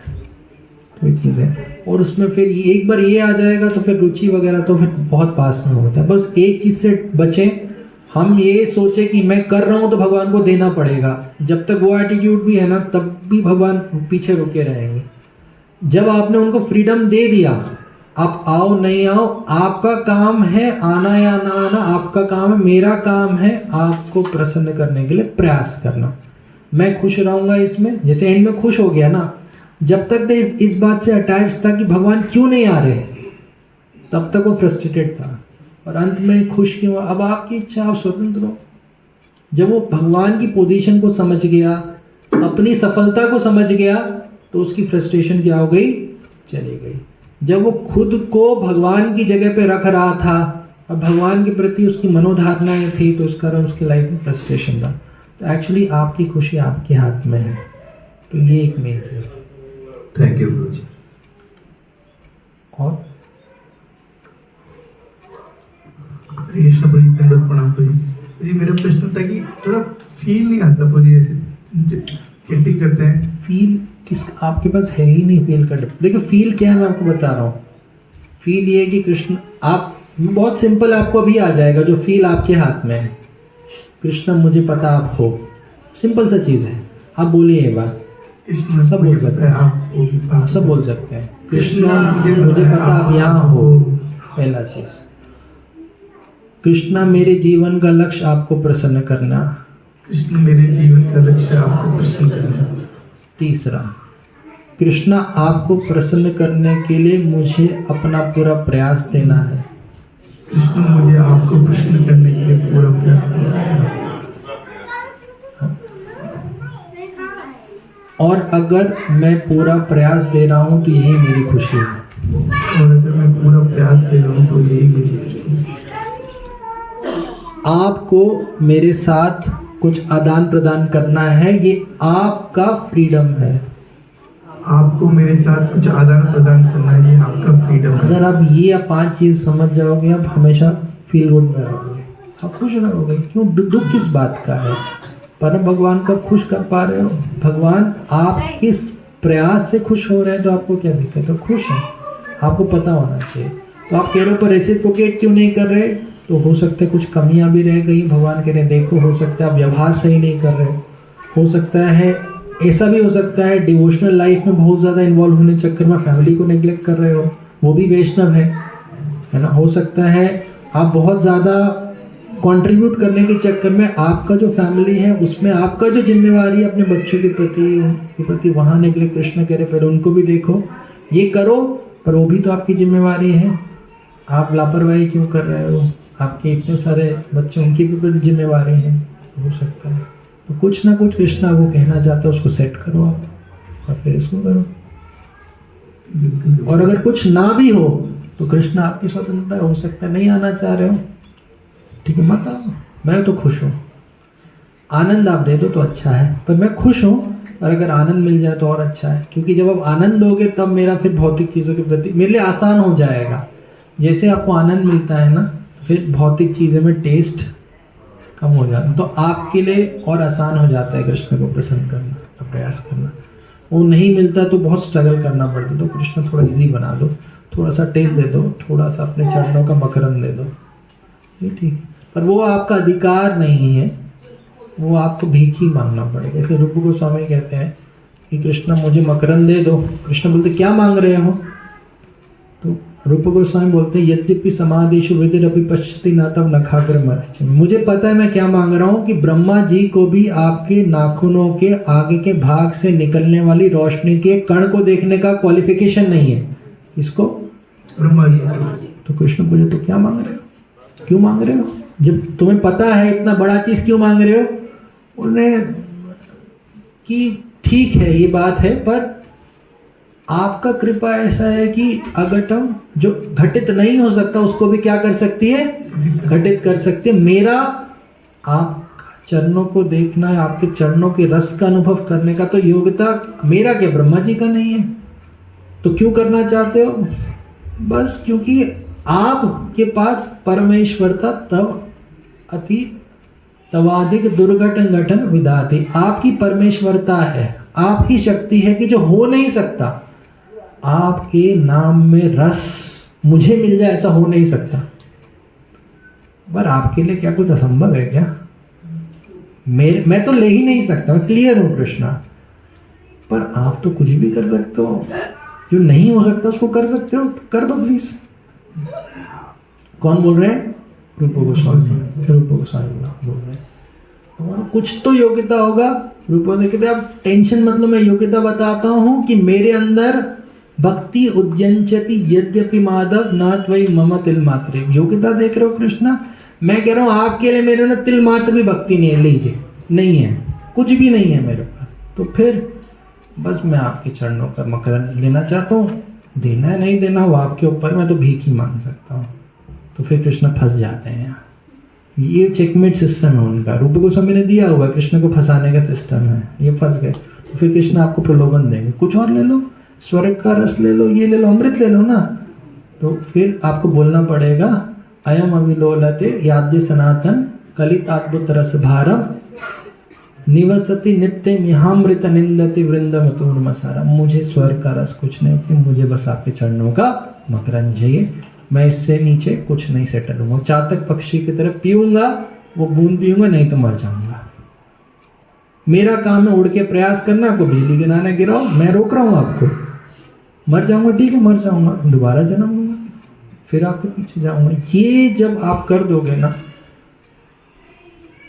तो ये चीज़ है। और उसमें फिर एक बार ये आ जाएगा तो फिर रुचि वगैरह तो फिर बहुत पास में होता है। बस एक चीज़ से बचें, हम ये सोचे कि मैं कर रहा हूँ तो भगवान को देना पड़ेगा, जब तक वो एटीट्यूड भी है ना तब भी भगवान पीछे रुके रहेंगे। जब आपने उनको फ्रीडम दे दिया, आप आओ नहीं आओ, आपका काम है आना या ना आना, आपका काम है, मेरा काम है आपको प्रसन्न करने के लिए प्रयास करना। मैं खुश रहूँगा इसमें, जैसे एंड में खुश हो गया ना, जब तक इस बात से अटैच था कि भगवान क्यों नहीं आ रहे, तब तक वो फ्रस्ट्रेटेड था, और अंत में खुश क्यों, अब आपकी इच्छा, आप स्वतंत्र हो। जब वो भगवान की पोजीशन को समझ गया, अपनी सफलता को समझ गया, तो उसकी फ्रस्ट्रेशन क्या हो गई, चली गई। जब वो खुद को भगवान की जगह पे रख रहा था और भगवान के प्रति उसकी मनोधारणाएं थी, तो उस कारण उसकी लाइफ में फ्रस्ट्रेशन था। तो एक्चुअली आपकी खुशी आपके हाथ में है, तो ये एक मेन चीज। थैंक यू गुरु जी। और प्रणाम जी। मेरा प्रश्न था कि थोड़ा फील नहीं आता प्रभु जी, जैसे चैंटिंग करते हैं, फील किस आपके पास है ही नहीं फील कर। देखो फील क्या है, मैं आपको बता रहा हूँ। फील ये है कि कृष्ण, आप बहुत सिंपल आपको अभी आ जाएगा, जो फील आपके हाथ में है, कृष्ण मुझे पता आप हो, सिंपल सा चीज़ है। आप बोलिए एक बार, सब बोल सकते हैं, आप सब बोल सकते हैं, कृष्ण मुझे पता आप यहाँ हो। पहला चीज, कृष्णा मेरे जीवन का लक्ष्य आपको प्रसन्न करना। कृष्ण मेरे जीवन का लक्ष्य आपको प्रसन्न करना। तीसरा, कृष्णा आपको प्रसन्न करने के लिए मुझे अपना पूरा प्रयास देना है। कृष्ण मुझे आपको प्रसन्न करने के लिए पूरा प्रयास देना है। और अगर मैं पूरा प्रयास दे रहा हूं तो यही मेरी खुशी है। और अगर मैं पूरा प्रयास दे रहा हूँ तो यही मेरी है। आपको मेरे साथ कुछ आदान प्रदान करना है, ये आपका फ्रीडम है। आपको मेरे साथ कुछ आदान प्रदान करना है, ये आपका फ्रीडम है। अगर आप ये 5 चीज समझ जाओगे, आप हमेशा फील गुड में रहोगे, आप खुश रहोगे। क्यों दुख किस बात का है? परम भगवान को खुश कर पा रहे हो, भगवान आप किस प्रयास से खुश हो रहे हैं, तो आपको क्या दिक्कत है? खुश है, आपको पता होना चाहिए। तो आप कह रहे हो पर रेसिप्रोकेट क्यों नहीं कर रहे? तो हो सकता है कुछ कमियां भी रह गई, भगवान कह रहे देखो, हो सकता है आप व्यवहार सही नहीं कर रहे, हो सकता है ऐसा भी हो सकता है डिवोशनल लाइफ में बहुत ज़्यादा इन्वॉल्व होने के चक्कर में फैमिली को नेग्लेक्ट कर रहे हो, वो भी वैष्णव है ना। हो सकता है आप बहुत ज़्यादा कंट्रीब्यूट करने के चक्कर में आपका जो फैमिली है उसमें आपका जो जिम्मेवारी है अपने बच्चों के प्रति वहाँ नेग्लेक्ट। कृष्ण कह रहे पहले उनको भी देखो, ये करो, पर वो भी तो आपकी जिम्मेवारी है। आप लापरवाही क्यों कर रहे हो? आपके इतने सारे बच्चे, उनकी भी जिम्मेवारी है। हो सकता है तो कुछ ना कुछ कृष्ण आपको कहना चाहता है, उसको सेट करो आप और फिर इसको करो। और अगर कुछ ना भी हो तो कृष्ण आपकी स्वतंत्रता है, हो सकता है नहीं आना चाह रहे हो, ठीक है, मत आओ, मैं तो खुश हूँ। आनंद आप दे दो तो अच्छा है, पर मैं खुश हूँ, और अगर आनंद मिल जाए तो और अच्छा है, क्योंकि जब आप आनंद दोगे तब मेरा फिर भौतिक चीज़ों के प्रति मेरे लिए आसान हो जाएगा। जैसे आपको आनंद मिलता है ना, तो फिर भौतिक चीज़ों में टेस्ट कम हो जाता है, तो आपके लिए और आसान हो जाता है कृष्ण को प्रसन्न करना का प्रयास करना। वो नहीं मिलता तो बहुत स्ट्रगल करना पड़ता, तो कृष्ण थोड़ा इजी बना दो, थोड़ा सा टेस्ट दे दो, थोड़ा सा अपने चरणों का मकरंद दे दो, ये ठीक है। पर वो आपका अधिकार नहीं है, वो आपको भीख ही मांगना पड़ेगा। इसलिए रूप गोस्वामी कहते हैं कि कृष्ण मुझे मकरंद दे दो। कृष्ण बोलते क्या मांग रहे हो? तो रूप गोस्वामी बोलते हैं यद्यपि समाधिषु विदिरपि पश्यति न तव नखाग्रम। मुझे पता है मैं क्या मांग रहा हूँ कि ब्रह्मा जी को भी आपके नाखूनों के आगे के भाग से निकलने वाली रोशनी के कण को देखने का क्वालिफिकेशन नहीं है। इसको ब्रह्मा जी। तो कृष्ण बोले तो क्या मांग रहे हो, क्यों मांग रहे हो? जब तुम्हें पता है इतना बड़ा चीज क्यों मांग रहे हो? उन्हें कि ठीक है ये बात है, पर आपका कृपा ऐसा है कि अघटम जो घटित नहीं हो सकता उसको भी क्या कर सकती है? घटित कर सकती है। मेरा आपका चरणों को देखना है, आपके चरणों के रस का अनुभव करने का तो योग्यता मेरा क्या ब्रह्मा जी का नहीं है? तो क्यों करना चाहते हो? बस क्योंकि आपके पास परमेश्वरता तब अति तवाधिक दुर्घटन घटन विधाति। आपकी परमेश्वरता है, आपकी शक्ति है कि जो हो नहीं सकता, आपके नाम में रस मुझे मिल जाए ऐसा हो नहीं सकता। पर आपके लिए क्या कुछ असंभव है क्या? मैं तो ले ही नहीं सकता, मैं क्लियर हूं कृष्णा, पर आप तो कुछ भी कर सकते हो। जो नहीं हो सकता उसको कर सकते हो, तो कर दो प्लीज। कौन बोल रहे हैं? रूप गोस्वामी। रूप गोस्वामी बोल रहे हैं तुम्हारा कुछ तो योग्यता होगा। रूप गोस्वामी कहते हैं आप टेंशन मतलब मैं योग्यता बताता हूँ कि मेरे अंदर भक्ति उद्यंचति यद्यपि माधव न त्वयि मम तिल मात्र। योग्यता देख रहे हो कृष्णा? मैं कह रहा हूँ आपके लिए मेरे अंदर तिल मात्र भी भक्ति नहीं है, लीजिए, नहीं है, कुछ भी नहीं है मेरे पास। तो फिर बस मैं आपके चरणों का मकरंद लेना चाहता हूँ, देना है नहीं देना वो आपके ऊपर, मैं तो भीख ही मांग सकता हूँ। तो फिर कृष्ण फंस जाते हैं यहाँ। ये चेकमेट सिस्टम है उनका, रूप गोस्वामी ने दिया हुआ कृष्ण को फंसाने का सिस्टम है। ये फंस गए तो फिर कृष्ण आपको प्रलोभन देंगे, कुछ और ले लो, स्वर्ग का रस ले लो, ये ले लो, अमृत ले लो ना। तो फिर आपको बोलना पड़ेगा अयम अविलोलते याद्य सनातन कलिताद्भुत रस भारम निवसति नित्य मिहामृत निंदति वृंदमतूर मसारा। मुझे स्वर्ग का रस कुछ नहीं चाहिए, मुझे बस आपके चरणों का मकरंद चाहिए। मैं इससे नीचे कुछ नहीं सेटल हूँ। चातक पक्षी की तरह पीऊंगा, वो बूंद पीऊंगा, नहीं तो मर जाऊंगा। मेरा काम है उड़ के प्रयास करना, आपको बिजली गिराना गिराओ, मैं रोक रहा हूँ आपको। मर जाऊंगा, ठीक है मर जाऊंगा, दोबारा जन्म लूंगा, फिर आपके पीछे जाऊंगा। ये जब आप कर दोगे ना,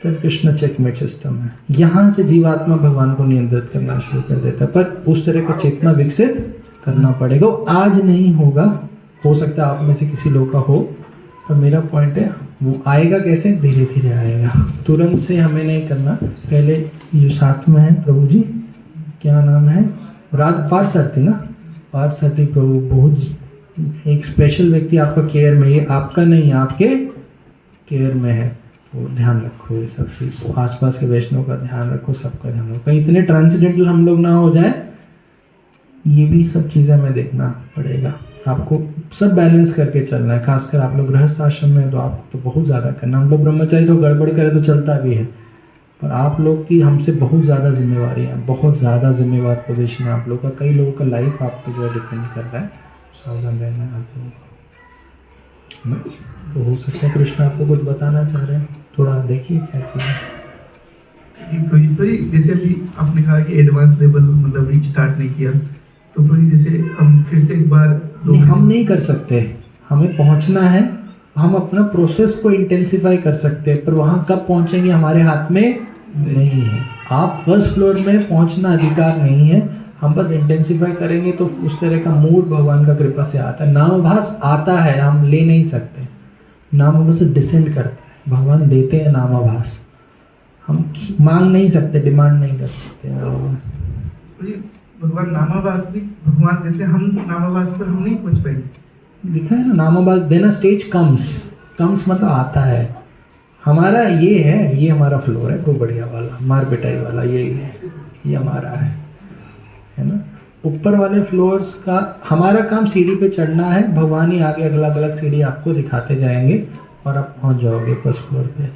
फिर कृष्ण चेकमेट सिस्टम है। यहाँ से जीवात्मा भगवान को नियंत्रित करना शुरू कर देता है, पर उस तरह का चेतना विकसित करना पड़ेगा। आज नहीं होगा, हो सकता है आप में से किसी लोग का हो, पर मेरा पॉइंट है वो आएगा कैसे? धीरे धीरे आएगा, तुरंत से हमें नहीं करना। पहले जो साथ में है प्रभु जी, क्या नाम है? पार्थसारथी ना, पार्थसारथी प्रभु बहुत एक स्पेशल व्यक्ति आपका केयर में, ये आपका नहीं आपके केयर में है, तो ध्यान रखो ये सब चीज़। आसपास के वैष्णव का ध्यान रखो, सबका ध्यान रखो, कहीं इतने ट्रांसडेंटल हम लोग ना हो जाए। ये भी सब चीज़ें हमें देखना पड़ेगा। आपको सब बैलेंस करके चलना है, खासकर आप लोग गृहस्थ आश्रम में तो आपको तो बहुत ज़्यादा करना। हम लोग ब्रह्मचारी तो गड़बड़ करे तो चलता भी है, पर आप लोग की हमसे बहुत ज़्यादा जिम्मेवारी है, बहुत ज़्यादा जिम्मेवार पोजीशन है आप लोग का। कई लोगों का लाइफ आप पे जो है डिपेंड कर रहा है, सावधान रहना है आप लोगों को। तो हो सकता है कृष्ण आपको कुछ बताना चाह रहे हैं, थोड़ा देखिए क्या चीज़ है। प्रभु जी जैसे अभी आपने कहा कि एडवांस लेवल मतलब रीच स्टार्ट नहीं किया, तो प्रभु जी जैसे हम फिर से एक बार नहीं, हम नहीं कर सकते, हमें पहुंचना है। हम अपना प्रोसेस को इंटेंसिफाई कर सकते हैं, पर वहाँ कब पहुंचेंगे हमारे हाथ में नहीं है। आप फर्स्ट फ्लोर में पहुंचना अधिकार नहीं है, हम बस इंटेंसिफाई करेंगे तो उस तरह का मूड भगवान का कृपा से आता है। नामाभास आता है, हम ले नहीं सकते, नामाभास से डिसेंड करता है, भगवान देते हैं नामाभास, हम मांग नहीं सकते, डिमांड नहीं कर सकते। प्रभु जी भगवान नामाभास भी भगवान देते हैं, हम नामाभास पर हम नहीं पहुंच पाएंगे। दिखा है ना, नामाभास देना स्टेज कम्स मतलब आता है। हमारा ये है, ये हमारा फ्लोर है, खूब बढ़िया वाला, मार पिटाई वाला, यही है, ये हमारा है ना। ऊपर वाले फ्लोर्स का हमारा काम सीढ़ी पे चढ़ना है, भगवान ही आगे अलग अलग सीढ़ी आपको दिखाते जाएंगे और आप पहुंच जाओगे फर्स्ट फ्लोर पे।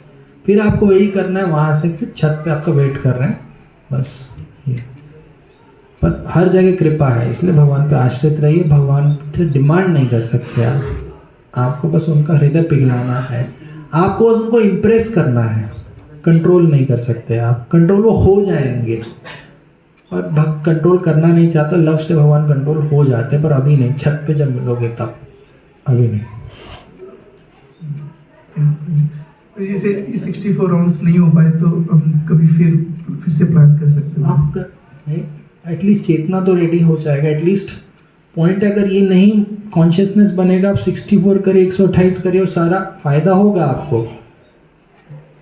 फिर आपको वही करना है, वहाँ से फिर छत पे आपका वेट कर रहे हैं, बस ये। पर हर जगह कृपा है, इसलिए भगवान पे आश्रित रहिए। भगवान से डिमांड नहीं कर सकते आप, आपको बस उनका हृदय पिघलाना है, आपको उनको इम्प्रेस करना है, कंट्रोल नहीं कर सकते आप। कंट्रोल वो हो जाएंगे, और भक्त कंट्रोल करना नहीं चाहता, लव से भगवान कंट्रोल हो जाते हैं, पर अभी नहीं, छत पे जब मिलोगे तब, अभी नहीं। तो जैसे 64 राउंड्स नहीं हो पाए तो हम कभी फिर से प्लान कर सकते हैं। आपका एटलीस्ट चेतना तो रेडी हो जाएगा, एटलीस्ट पॉइंट अगर ये नहीं कॉन्शियसनेस बनेगा, आप 64 करिए, 128 करिए और सारा फायदा होगा आपको।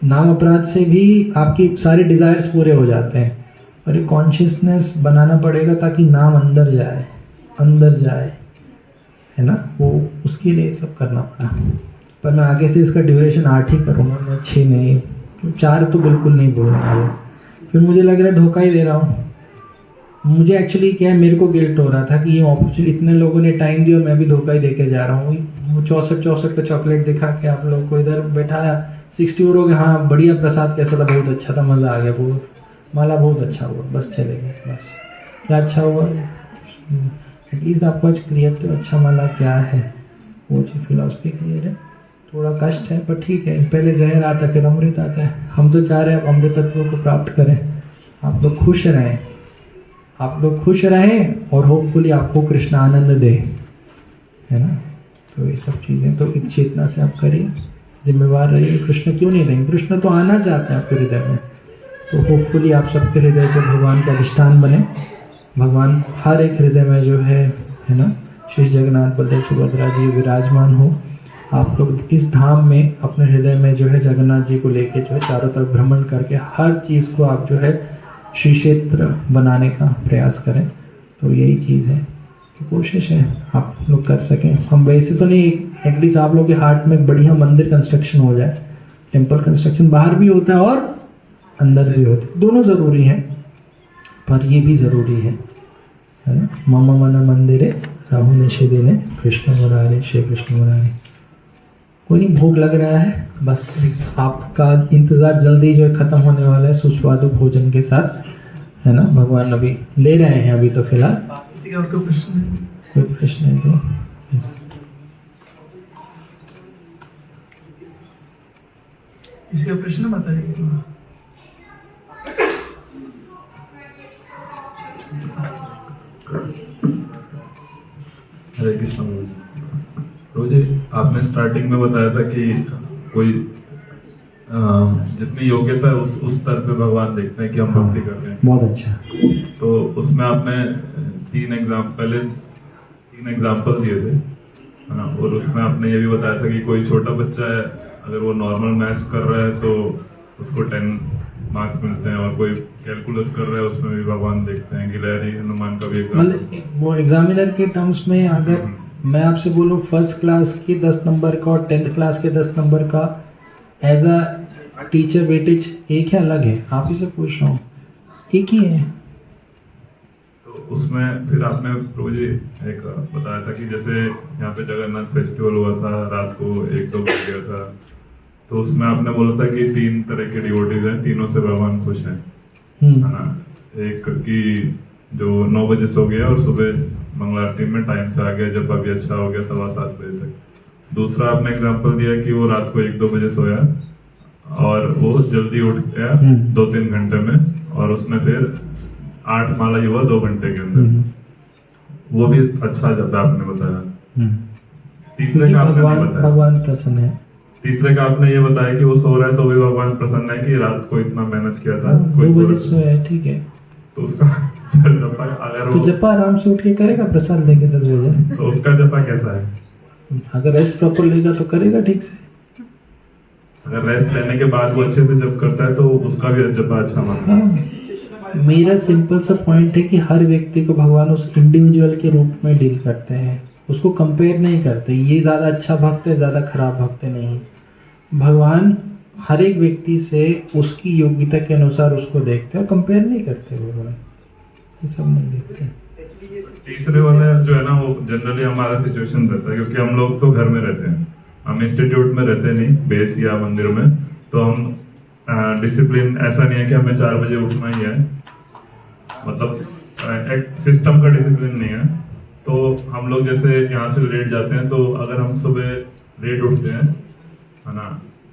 नाम अपराध से भी आपकी सारे डिजायर्स पूरे हो जाते हैं, और एक कॉन्शियसनेस बनाना पड़ेगा ताकि नाम अंदर जाए, है ना। वो उसके लिए सब करना पड़ा। पर मैं आगे से इसका ड्यूरेशन 8 ही करूँगा, मैं 6 नहीं, 4 तो बिल्कुल नहीं बोलने वाला। फिर मुझे लग रहा है धोखा ही दे रहा हूँ। मुझे एक्चुअली क्या है, मेरे को गिल्ट हो रहा था कि ये अपॉर्चुनिटी इतने लोगों ने टाइम दिया, मैं भी धोखा ही दे के जा रहा हूँ। वो 64 का चॉकलेट दिखा के आप लोग को इधर बैठाया, 60 हो गया, हाँ बढ़िया, प्रसाद कैसा था, बहुत अच्छा था, मज़ा आ गया, बहुत माला बहुत अच्छा हुआ, बस चले गए। बस क्या अच्छा हुआ, एटलीस्ट आपको आज क्लियर तो अच्छा माला क्या है, वो चीज़ फिलॉसफी क्लियर है। थोड़ा कष्ट है पर ठीक है, पहले जहर आता फिर अमृत आता है। हम तो चाह रहे हैं आप अमृत तत्व को प्राप्त करें, आप लोग खुश रहें, आप लोग खुश रहें, और होपफुली आपको कृष्ण आनंद दे, है ना। तो ये सब चीज़ें तो एक चेतना से आप करिए, जिम्मेवार रहिए। कृष्ण क्यों नहीं देंगे, कृष्ण तो आना चाहते हैं आपके हृदय में। तो होपफुली आप सबके हृदय को भगवान का अधिष्ठान बने, भगवान हर एक हृदय में जो है ना, श्री जगन्नाथ बलदेव सुभद्रा जी विराजमान हो। आप लोग इस धाम में अपने हृदय में जो है जगन्नाथ जी को लेके जो है चारों तरफ भ्रमण करके हर चीज़ को आप जो है श्री क्षेत्र बनाने का प्रयास करें। तो यही चीज़ है, तो कोशिश है आप लोग कर सकें। हम वैसे तो नहीं, एटलीस्ट आप लोग के हार्ट में बढ़िया मंदिर कंस्ट्रक्शन हो जाए। टेम्पल कंस्ट्रक्शन बाहर भी होता है और अंदर भी होता है, दोनों ज़रूरी हैं, पर ये भी ज़रूरी है ना। मम मन मंदिरे राहु निषेधे कृष्ण मुरारे, श्री कृष्ण मुरारे। कोई नहीं, भोग लग रहा है, बस आपका इंतज़ार जल्दी जो है ख़त्म होने वाला है सुस्वादु भोजन के साथ, है ना। भगवान अभी ले रहे हैं, अभी तो फिलहाल। किसी का और कोई प्रश्न है? कोई प्रश्न है तो किसी का प्रश्न बता दीजिए। हरे कृष्ण प्रभु जी, आपने स्टार्टिंग में बताया था कि कोई जितनी योग्यता है उस स्तर पे भगवान देखते हैं कि हम भक्ति कर रहे हैं। बहुत अच्छा। तो उसमें आपने 3 एग्जाम्पल दिए थे, है ना। और उसमें आपने ये भी बताया था कि कोई छोटा बच्चा है, अगर वो नॉर्मल मैथ्स कर रहा है तो उसको 10 मार्क्स मिलते हैं, और कोई कैलकुलस कर रहा है उसमें भी भगवान देखते हैं। गिलहरी हनुमान का भी मतलब वो एग्जामिनर के टर्म्स में अगर मैं आपसे बोलूँ फर्स्ट क्लास के 10 नंबर का और 10th क्लास के 10 नंबर का एज अ टीचर वेटेज एक है अलग है? आप ही से पूछ रहा हूँ, एक ही है। तो उसमें फिर आपने प्रभु जी एक बताया था कि जैसे यहाँ पे जगन्नाथ फेस्टिवल हुआ था, रात को 1-2 बज गया था, तो उसमें आपने बोला था कि 3 तरह के डिवोटीज हैं, तीनों से भगवान खुश हैं, है ना। एक कि जो 9 बजे सो गया और सुबह मंगल आरती में टाइम से आ गया, जब अभी अच्छा हो गया 7:15 बजे तक। दूसरा आपने एग्जांपल दिया कि वो रात को 1-2 बजे सोया और वो जल्दी उठ गया 2-3 घंटे में, और उसने फिर 8 माला ही हुआ 2 घंटे के अंदर, वो भी अच्छा जब आपने बताया। तीसरे का आपने नहीं बताया, भगवान प्रसन्न है। तीसरे का आपने ये बताया कि वो सो रहा है तो भी भगवान प्रसन्न है कि रात को इतना मेहनत किया था, 2 बजे सोया है, ठीक है, तो उसका जपा अगर तो जपा आराम से उठ के करेगा प्रसाद लेके 10 बजे, तो उसका जपा कैसा है? अगर रेस्ट प्रॉपर लेगा तो करेगा ठीक से। अगर रेस्ट लेने के बाद वो अच्छे से जप करता है तो उसका भी जपा अच्छा मानता है। मेरा सिंपल सा पॉइंट है कि हर व्यक्ति को भगवान उस इंडिविजुअल के रूप में डील करते हैं, उसको कंपेयर नहीं करते, ये ज़्यादा अच्छा भक्त है, ज़्यादा खराब भक्त है, नहीं। भगवान हर एक व्यक्ति से उसकी योग्यता के अनुसार उसको देखते हैं और कंपेयर नहीं करते भगवान, ये सब नहीं देखते। तीसरे वाले जो है ना, वो जनरली हमारा सिचुएशन रहता है, क्योंकि हम लोग तो घर में रहते हैं, हम इंस्टीट्यूट में रहते नहीं, बेस या मंदिर में, तो हम डिसिप्लिन ऐसा नहीं है कि हमें 4 बजे उठना ही है, मतलब एक सिस्टम का डिसिप्लिन नहीं है। तो हम लोग जैसे यहाँ से लेट जाते हैं, तो अगर हम सुबह लेट उठते हैं, है ना,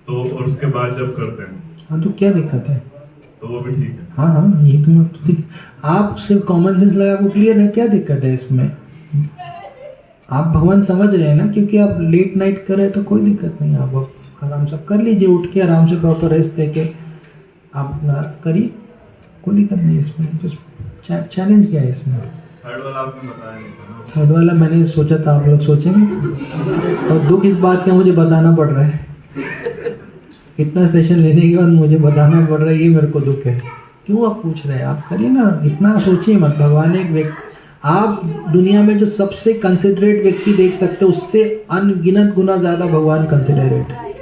तो और उसके बाद जब करते हैं, हाँ तो क्या दिक्कत है? तो वो भी ठीक है। हाँ ये तो आप सिर्फ कॉमन सेंस लगा को क्लियर है, क्या दिक्कत है इसमें? आप भगवान समझ रहे हैं ना, क्योंकि आप लेट नाइट कर रहे हैं तो कोई दिक्कत नहीं, आप आराम से कर लीजिए, उठ के आराम से प्रॉपर रेस्ट लेके आप अपना करिए, कोई दिक्कत नहीं इसमें। तो चैलेंज क्या है इसमें? थर्ड वाला आपने बताया नहीं था। थर्ड वाला मैंने सोचा था आप लोग सोचेंगे, और दुख इस बात का मुझे बताना पड़ रहा है, इतना सेशन लेने के बाद मुझे बताना पड़ रहा है, ये मेरे को दुख है। क्यों आप पूछ रहे हैं? आप करिए ना, इतना सोचिए मत। भगवान एक व्यक्ति, आप दुनिया में जो सबसे कंसिडरेट व्यक्ति देख सकते हो, उससे अनगिनत गुना ज़्यादा भगवान कंसिडरेट है,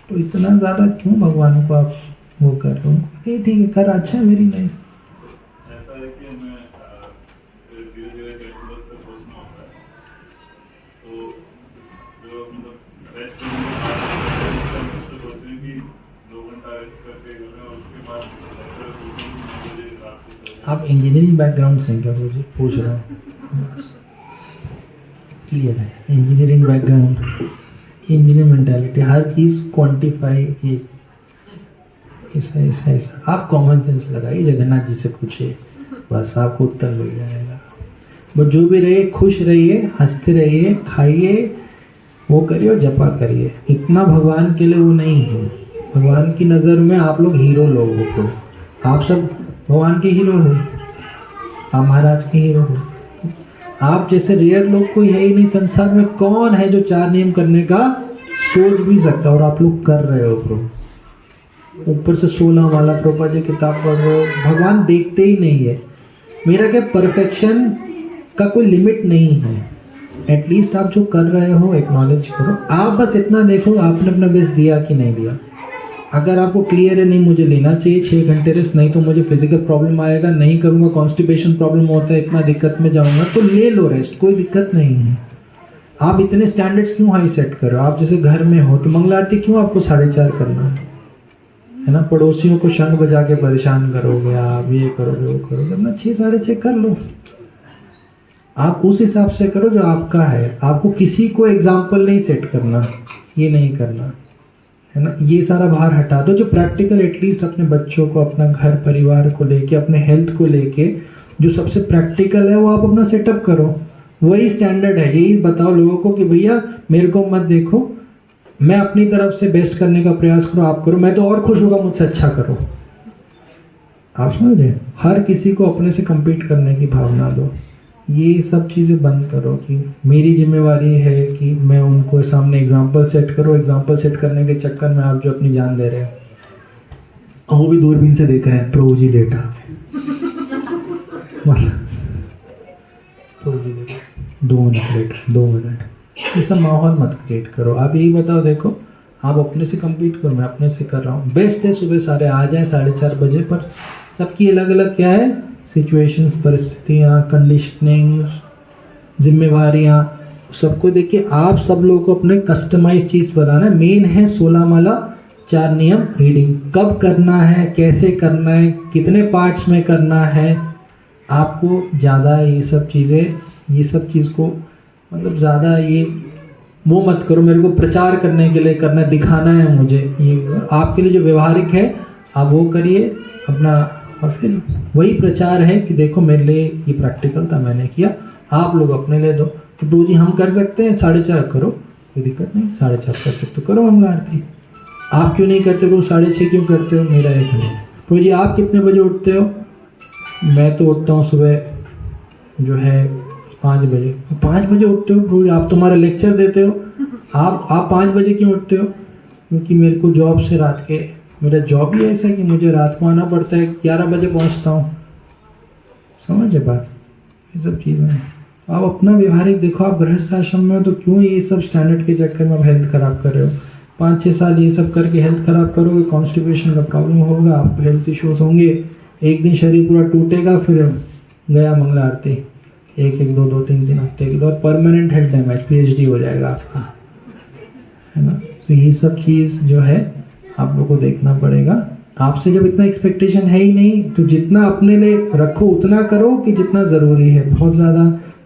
तो इतना ज़्यादा क्यों भगवान को आप वो कर रहे हो? ठीक है कर, अच्छा है मेरी लाइफ। ऐसा है कि हमें धीरे-धीरे कैलकुलस पे सोचना होता है, तो जो मतलब रेस्ट सोचें कि 2 घंटा रेस्ट करके और उसके बाद आप इंजीनियरिंग बैकग्राउंड से क्या मुझे पूछ रहा हूँ? क्लियर है, इंजीनियरिंग बैकग्राउंड, इंजीनियर मेंटालिटी, हर चीज़ क्वांटिफाई, ऐसा ऐसा ऐसा। आप कॉमन सेंस लगाइए, जगन्नाथ जी से पूछिए, बस आपको उत्तर मिल जाएगा। बस जो भी रहिए, खुश रहिए, हंसते रहिए, खाइए, वो करिए और जपा करिए। इतना भगवान के लिए वो नहीं है। भगवान की नज़र में आप लोग हीरो लोग हो, आप सब भगवान के हीरो हो, आप महाराज के हीरो हो। आप जैसे रेयर लोग कोई है ही नहीं संसार में। कौन है जो 4 नियम करने का सोच भी सकता, और आप लोग कर रहे हो प्रो, ऊपर से 16 माला प्रोपा जी किताब पढ़ रहे हो। भगवान देखते ही नहीं है। मेरा क्या, परफेक्शन का कोई लिमिट नहीं है। एटलीस्ट आप जो कर रहे हो एक्नॉलेज करो। आप बस इतना देखो आपने अपना बेस्ट दिया कि नहीं दिया। अगर आपको क्लियर है नहीं मुझे लेना चाहिए 6 घंटे रेस्ट, नहीं तो मुझे फिजिकल प्रॉब्लम आएगा, नहीं करूँगा कॉन्स्टिपेशन प्रॉब्लम होता है, इतना दिक्कत में जाऊँगा, तो ले लो रेस्ट, कोई दिक्कत नहीं है। आप इतने स्टैंडर्ड्स क्यों हाई सेट करो? आप जैसे घर में हो तो मंगला आरती क्यों आपको 4:30 करना है ना? पड़ोसियों को शंख बजा के परेशान करोगे, आप ये करोगे वो करोगे, अपना 6 साढ़े 6 कर लो। आप उस हिसाब से करो जो आपका है। आपको किसी को एग्जाम्पल नहीं सेट करना, ये नहीं करना है ना। ये सारा भार हटा दो। जो प्रैक्टिकल, एटलीस्ट अपने बच्चों को, अपना घर परिवार को लेके, अपने हेल्थ को लेके जो सबसे प्रैक्टिकल है वो आप अपना सेटअप करो। वही स्टैंडर्ड है। यही बताओ लोगों को कि भैया मेरे को मत देखो, मैं अपनी तरफ से बेस्ट करने का प्रयास करो, आप करो, मैं तो और खुश होगा, मुझसे अच्छा करो। आप समझ रहे? हर किसी को अपने से compete करने की भावना दो। ये सब चीज़ें बंद करो कि मेरी जिम्मेवारी है कि मैं उनको सामने एग्जाम्पल सेट करो। एग्जाम्पल सेट करने के चक्कर में आप जो अपनी जान दे रहे हो, वो भी दूरबीन से देख रहे हैं, प्रभु जी डेटा प्रभु जी डेटा 2 मिनट वेट, 2 मिनट। ये सब माहौल मत क्रिएट करो। आप यही बताओ, देखो आप अपने से कम्पीट करो, मैं अपने से कर रहा हूँ। बेस्ट है सुबह सारे आ जाएं 4:30 बजे, पर सबकी अलग अलग क्या है सिचुएशंस, परिस्थितियाँ, कंडीशनिंग, जिम्मेवारियाँ, सबको देखिए। आप सब लोगों को अपने कस्टमाइज चीज़ बनाना। मेन है 16 माला 4 नियम रीडिंग, कब करना है, कैसे करना है, कितने पार्ट्स में करना है। आपको ज़्यादा ये सब चीज़ को मतलब ज़्यादा ये वो मत करो, मेरे को प्रचार करने के लिए करना है, दिखाना है मुझे। ये आपके लिए जो व्यवहारिक है आप वो करिए अपना, और फिर वही प्रचार है कि देखो मेरे लिए ये प्रैक्टिकल था, मैंने किया, आप लोग अपने लिए दो। तो दो जी हम कर सकते हैं 4:30 करो, कोई दिक्कत नहीं, 4:30 कर सकते हो, करो मंगला आरती। आप क्यों नहीं करते हो, 6:30 क्यों करते हो, मेरा एक है। तो जी आप कितने बजे उठते हो? मैं तो उठता हूँ सुबह जो है 5 बजे। 5 बजे उठते हो प्रभु जी, आप तुम्हारा लेक्चर देते हो, आप 5 बजे क्यों उठते हो? क्योंकि मेरे को जॉब से रात के, मेरा जॉब ही ऐसा है कि मुझे रात को आना पड़ता है, 11 बजे पहुँचता हूँ। समझे बात? ये सब चीज़ें हैं। आप अपना व्यवहारिक देखो, आप गृहस्थ आश्रम में हो तो क्यों ये सब स्टैंडर्ड के चक्कर में आप हेल्थ खराब कर रहे हो? 5-6 साल ये सब करके हेल्थ खराब करोगे, कॉन्स्टिपेशन का प्रॉब्लम होगा, आपको हेल्थ इश्यूज होंगे, एक दिन शरीर पूरा टूटेगा, फिर गया मंगला आरती, 1-1, 2-2, 3-3 हफ्ते के बाद परमानेंट हेल्थ डैमेज, PhD हो जाएगा आपका, है ना? तो ये सब चीज़ जो है आप लोगों को देखना पड़ेगा। आपसे जब इतना एक्सपेक्टेशन है ही नहीं तो जितना अपने लिए रखो उतना करो कि जितना ज़रूरी है। बहुत ज़्यादा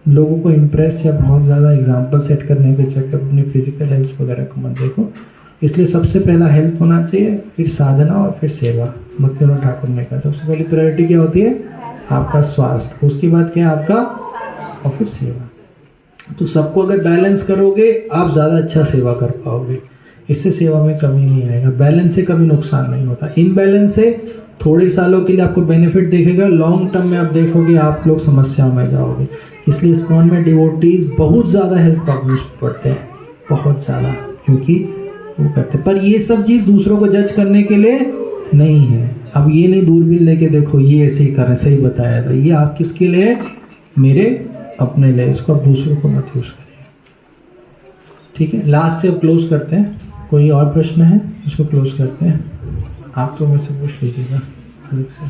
लोगों को इम्प्रेस या बहुत ज़्यादा एग्जाम्पल सेट करने के चक्कर अपनी फिजिकल हेल्थ वगैरह को मत देखो। इसलिए सबसे पहला हेल्थ होना चाहिए, फिर साधना और फिर सेवा। भक्तिविनोद ठाकुर ने कहा सबसे पहली प्रायोरिटी क्या होती है? आपका स्वास्थ्य, उसके बाद क्या है आपका, और फिर सेवा। तो सबको अगर बैलेंस करोगे आप ज़्यादा अच्छा सेवा कर पाओगे। इससे सेवा में कमी नहीं आएगा। बैलेंस से कभी नुकसान नहीं होता। इनबैलेंस से थोड़े सालों के लिए आपको बेनिफिट देखेगा, लॉन्ग टर्म में आप देखोगे आप लोग समस्याओं में जाओगे। इसलिए इस्कॉन में डिवोटीज बहुत ज़्यादा हेल्थ प्रॉब्लम्स पड़ते हैं, बहुत ज़्यादा, क्योंकि वो करते। पर ये सब चीज़ दूसरों को जज करने के लिए नहीं है। अब ये नहीं दूरबीन लेके देखो ये ऐसे ही कर रहे, सही बताया था, ये आप किसके लिए है? मेरे अपने लिए। इसको आप दूसरों को मत यूज़ करिए, ठीक है? लास्ट से क्लोज करते हैं। कोई और प्रश्न है? इसको क्लोज करते हैं। आप तो मुझसे पूछ लीजिएगा अलग से,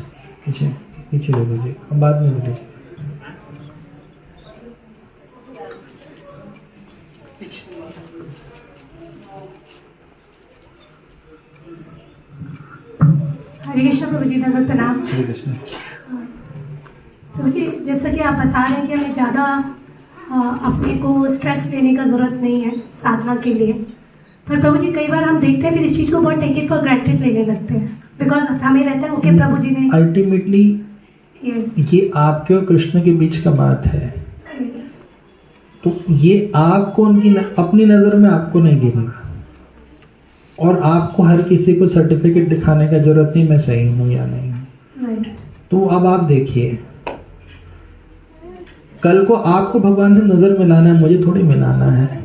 पीछे पीछे ले लीजिए, अब बाद में ले लीजिए। हरे कृष्ण प्रभु जी, नमः प्रणाम। हरे कृष्ण। प्रभु जी, जैसा कि आप बता रहे हैं कि हमें ज़्यादा अपने को स्ट्रेस लेने का ज़रूरत नहीं है साधना के लिए, पर प्रभु जी कई बार हम देखते हैं फिर इस चीज़ को बहुत टेक इट फॉर ग्रांटेड लेने लगते हैं, बिकॉज हमें रहता है ओके प्रभु जी ने अल्टीमेटली ये आपके और कृष्ण के बीच का बात है। तो ये आपको उनकी अपनी नज़र में आपको नहीं गिरना, और आपको हर किसी को सर्टिफिकेट दिखाने का जरूरत नहीं मैं सही हूँ या नहीं हूँ। तो अब आप देखिए, कल को आपको भगवान से नज़र मिलाना है, मुझे थोड़ी मिलाना है।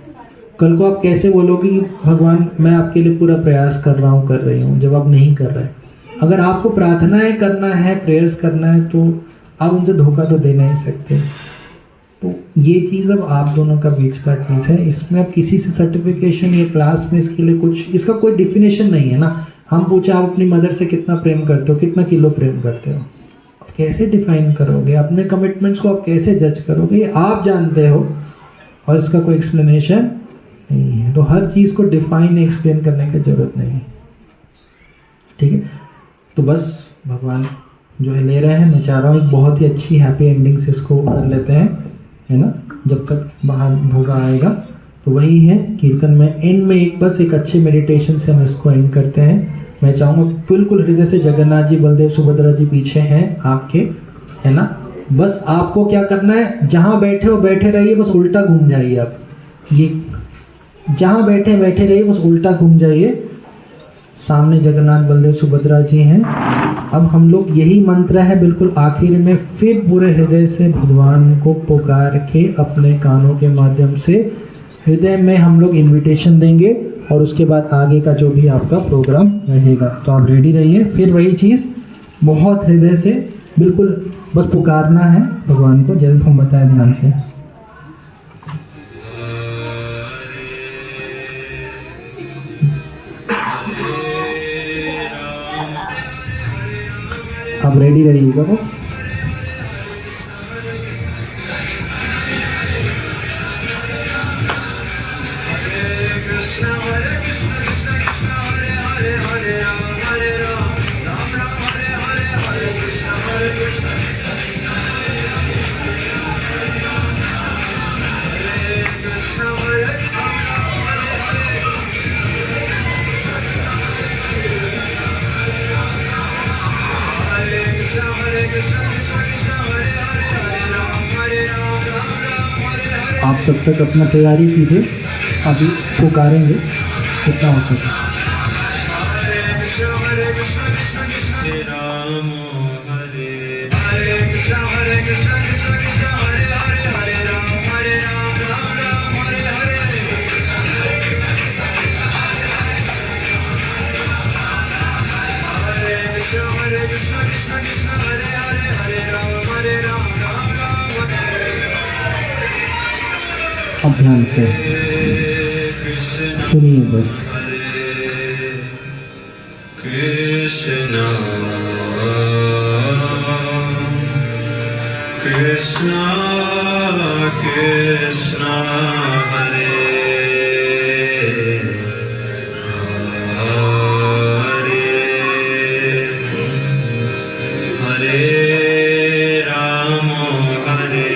कल को आप कैसे बोलोगे कि भगवान मैं आपके लिए पूरा प्रयास कर रहा हूँ, कर रही हूँ, जब आप नहीं कर रहे। अगर आपको प्रार्थनाएं करना है, प्रेयर्स करना है, तो आप उनसे धोखा तो दे नहीं सकते। तो ये चीज़ अब आप दोनों का बीच का चीज़ है। इसमें अब किसी से सर्टिफिकेशन या क्लास में इसके लिए कुछ, इसका कोई डिफिनेशन नहीं है ना। हम पूछे आप अपनी मदर से कितना प्रेम करते हो, कितना किलो प्रेम करते हो, आप कैसे डिफाइन करोगे? अपने कमिटमेंट्स को आप कैसे जज करोगे? ये आप जानते हो, और इसका कोई एक्सप्लेनेशन नहीं है। तो हर चीज़ को डिफाइन एक्सप्लेन करने की जरूरत नहीं है, ठीक है? तो बस भगवान जो है ले रहे हैं। मैं चाह रहा हूँ एक बहुत ही अच्छी हैप्पी एंडिंग से इसको कर लेते हैं, है ना? जब तक बाहर भोगा आएगा तो वही है कीर्तन में एंड में एक बस एक अच्छे मेडिटेशन से हम इसको एंड करते हैं। मैं चाहूँगा बिल्कुल हृदय से, जगन्नाथ जी, बलदेव, सुभद्रा जी पीछे हैं आपके, है ना? बस आपको क्या करना है, जहाँ बैठे हो बैठे रहिए, बस उल्टा घूम जाइए। आप ये जहाँ बैठे बैठे रहिए, बस उल्टा घूम जाइए। सामने जगन्नाथ, बलदेव, सुभद्रा जी हैं। अब हम लोग यही मंत्र है बिल्कुल आखिर में, फिर पूरे हृदय से भगवान को पुकार के अपने कानों के माध्यम से हृदय में हम लोग इनविटेशन देंगे, और उसके बाद आगे का जो भी आपका प्रोग्राम रहेगा। तो आप रेडी रहिए। फिर वही चीज़ बहुत हृदय से बिल्कुल बस पुकारना है भगवान को, जैसे हम बताएं ध्यान से। रेडी रहिएगा बस। आप तब तक अपना तैयारी कीजिए, अभी पुकारेंगे कितना हो सके। अब ध्यान से सुनिए बस। कृष्णा कृष्णा कृष्णा हरे हरे हरे राम हरे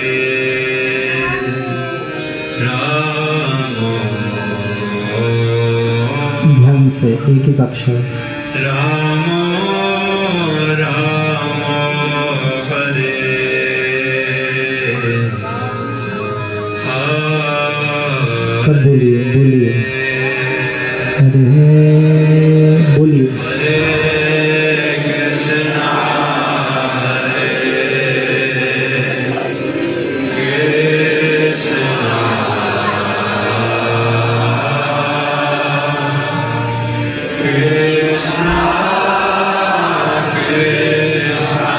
राम। ध्यान से एक एक अक्षर। राम राम हरे सब बोलिए बोलिए, हरे बोलिए। हरे कृष्णा हरे कृष्णा कृष्णा कृष्णा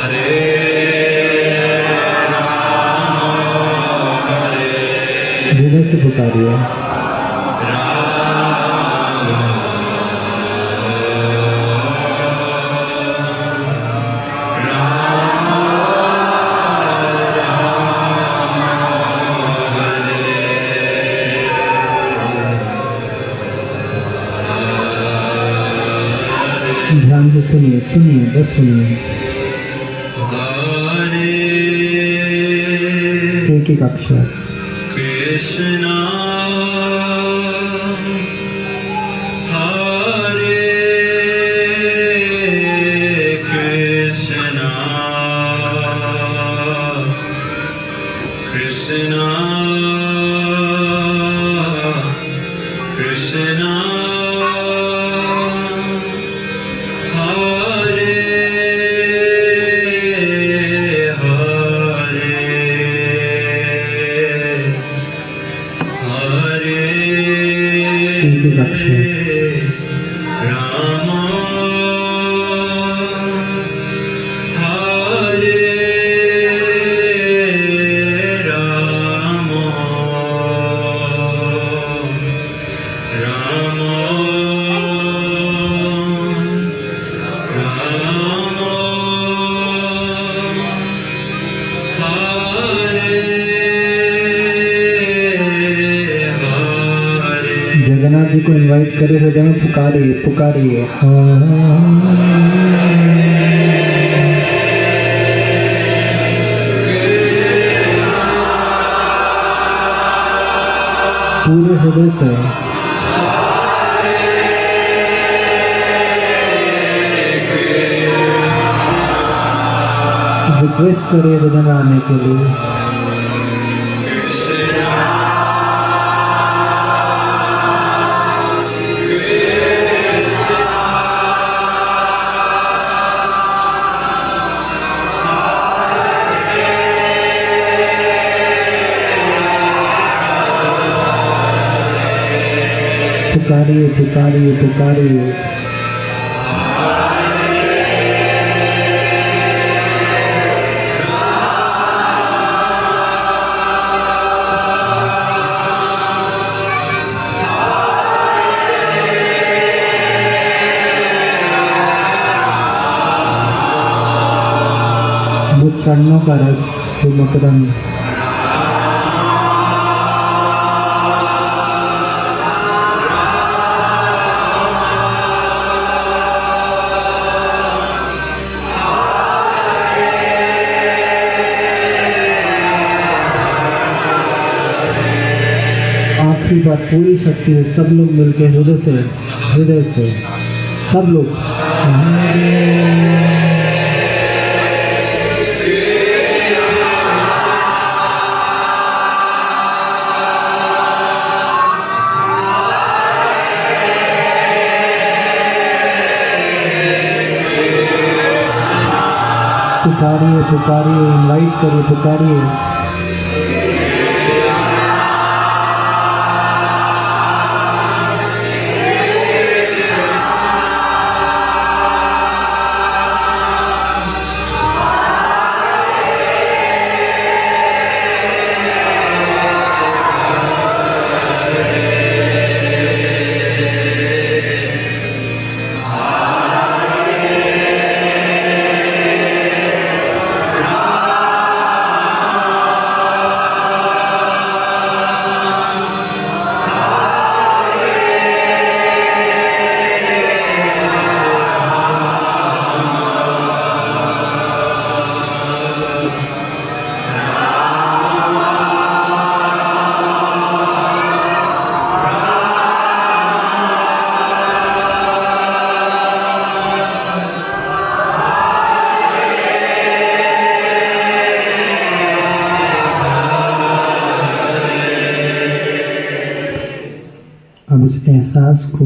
हरे हृदय से पुकारिए। ध्यान से सुनिए सुनिए बस सुनिए, एक एक अक्षर। कृष्णा हरे कृष्णा कृष्णा कृष्णा हरे हरे हरे एक एक अक्षर। राम हरे राम राम राम हरे हरे। जगन्नाथ जी को इनवाइट करे हृदय में पुकारिए पुकारिए। पूरे हृदय से रिक्वेस्ट करिए हृदय में आने के लिए। पुकारिए पुकारिए पुकारिए। चरणों का रस जो मकरंद। आखिरी बार पूरी शक्ति से सब लोग मिलकर हृदय से सब लोग पुकारिए पुकारिए, इनवाइट करिए, पुकारिए। अब इस एहसास को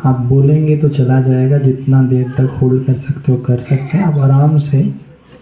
आप बोलेंगे तो चला जाएगा, जितना देर तक होल्ड कर सकते हो कर सकते हैं। आप आराम से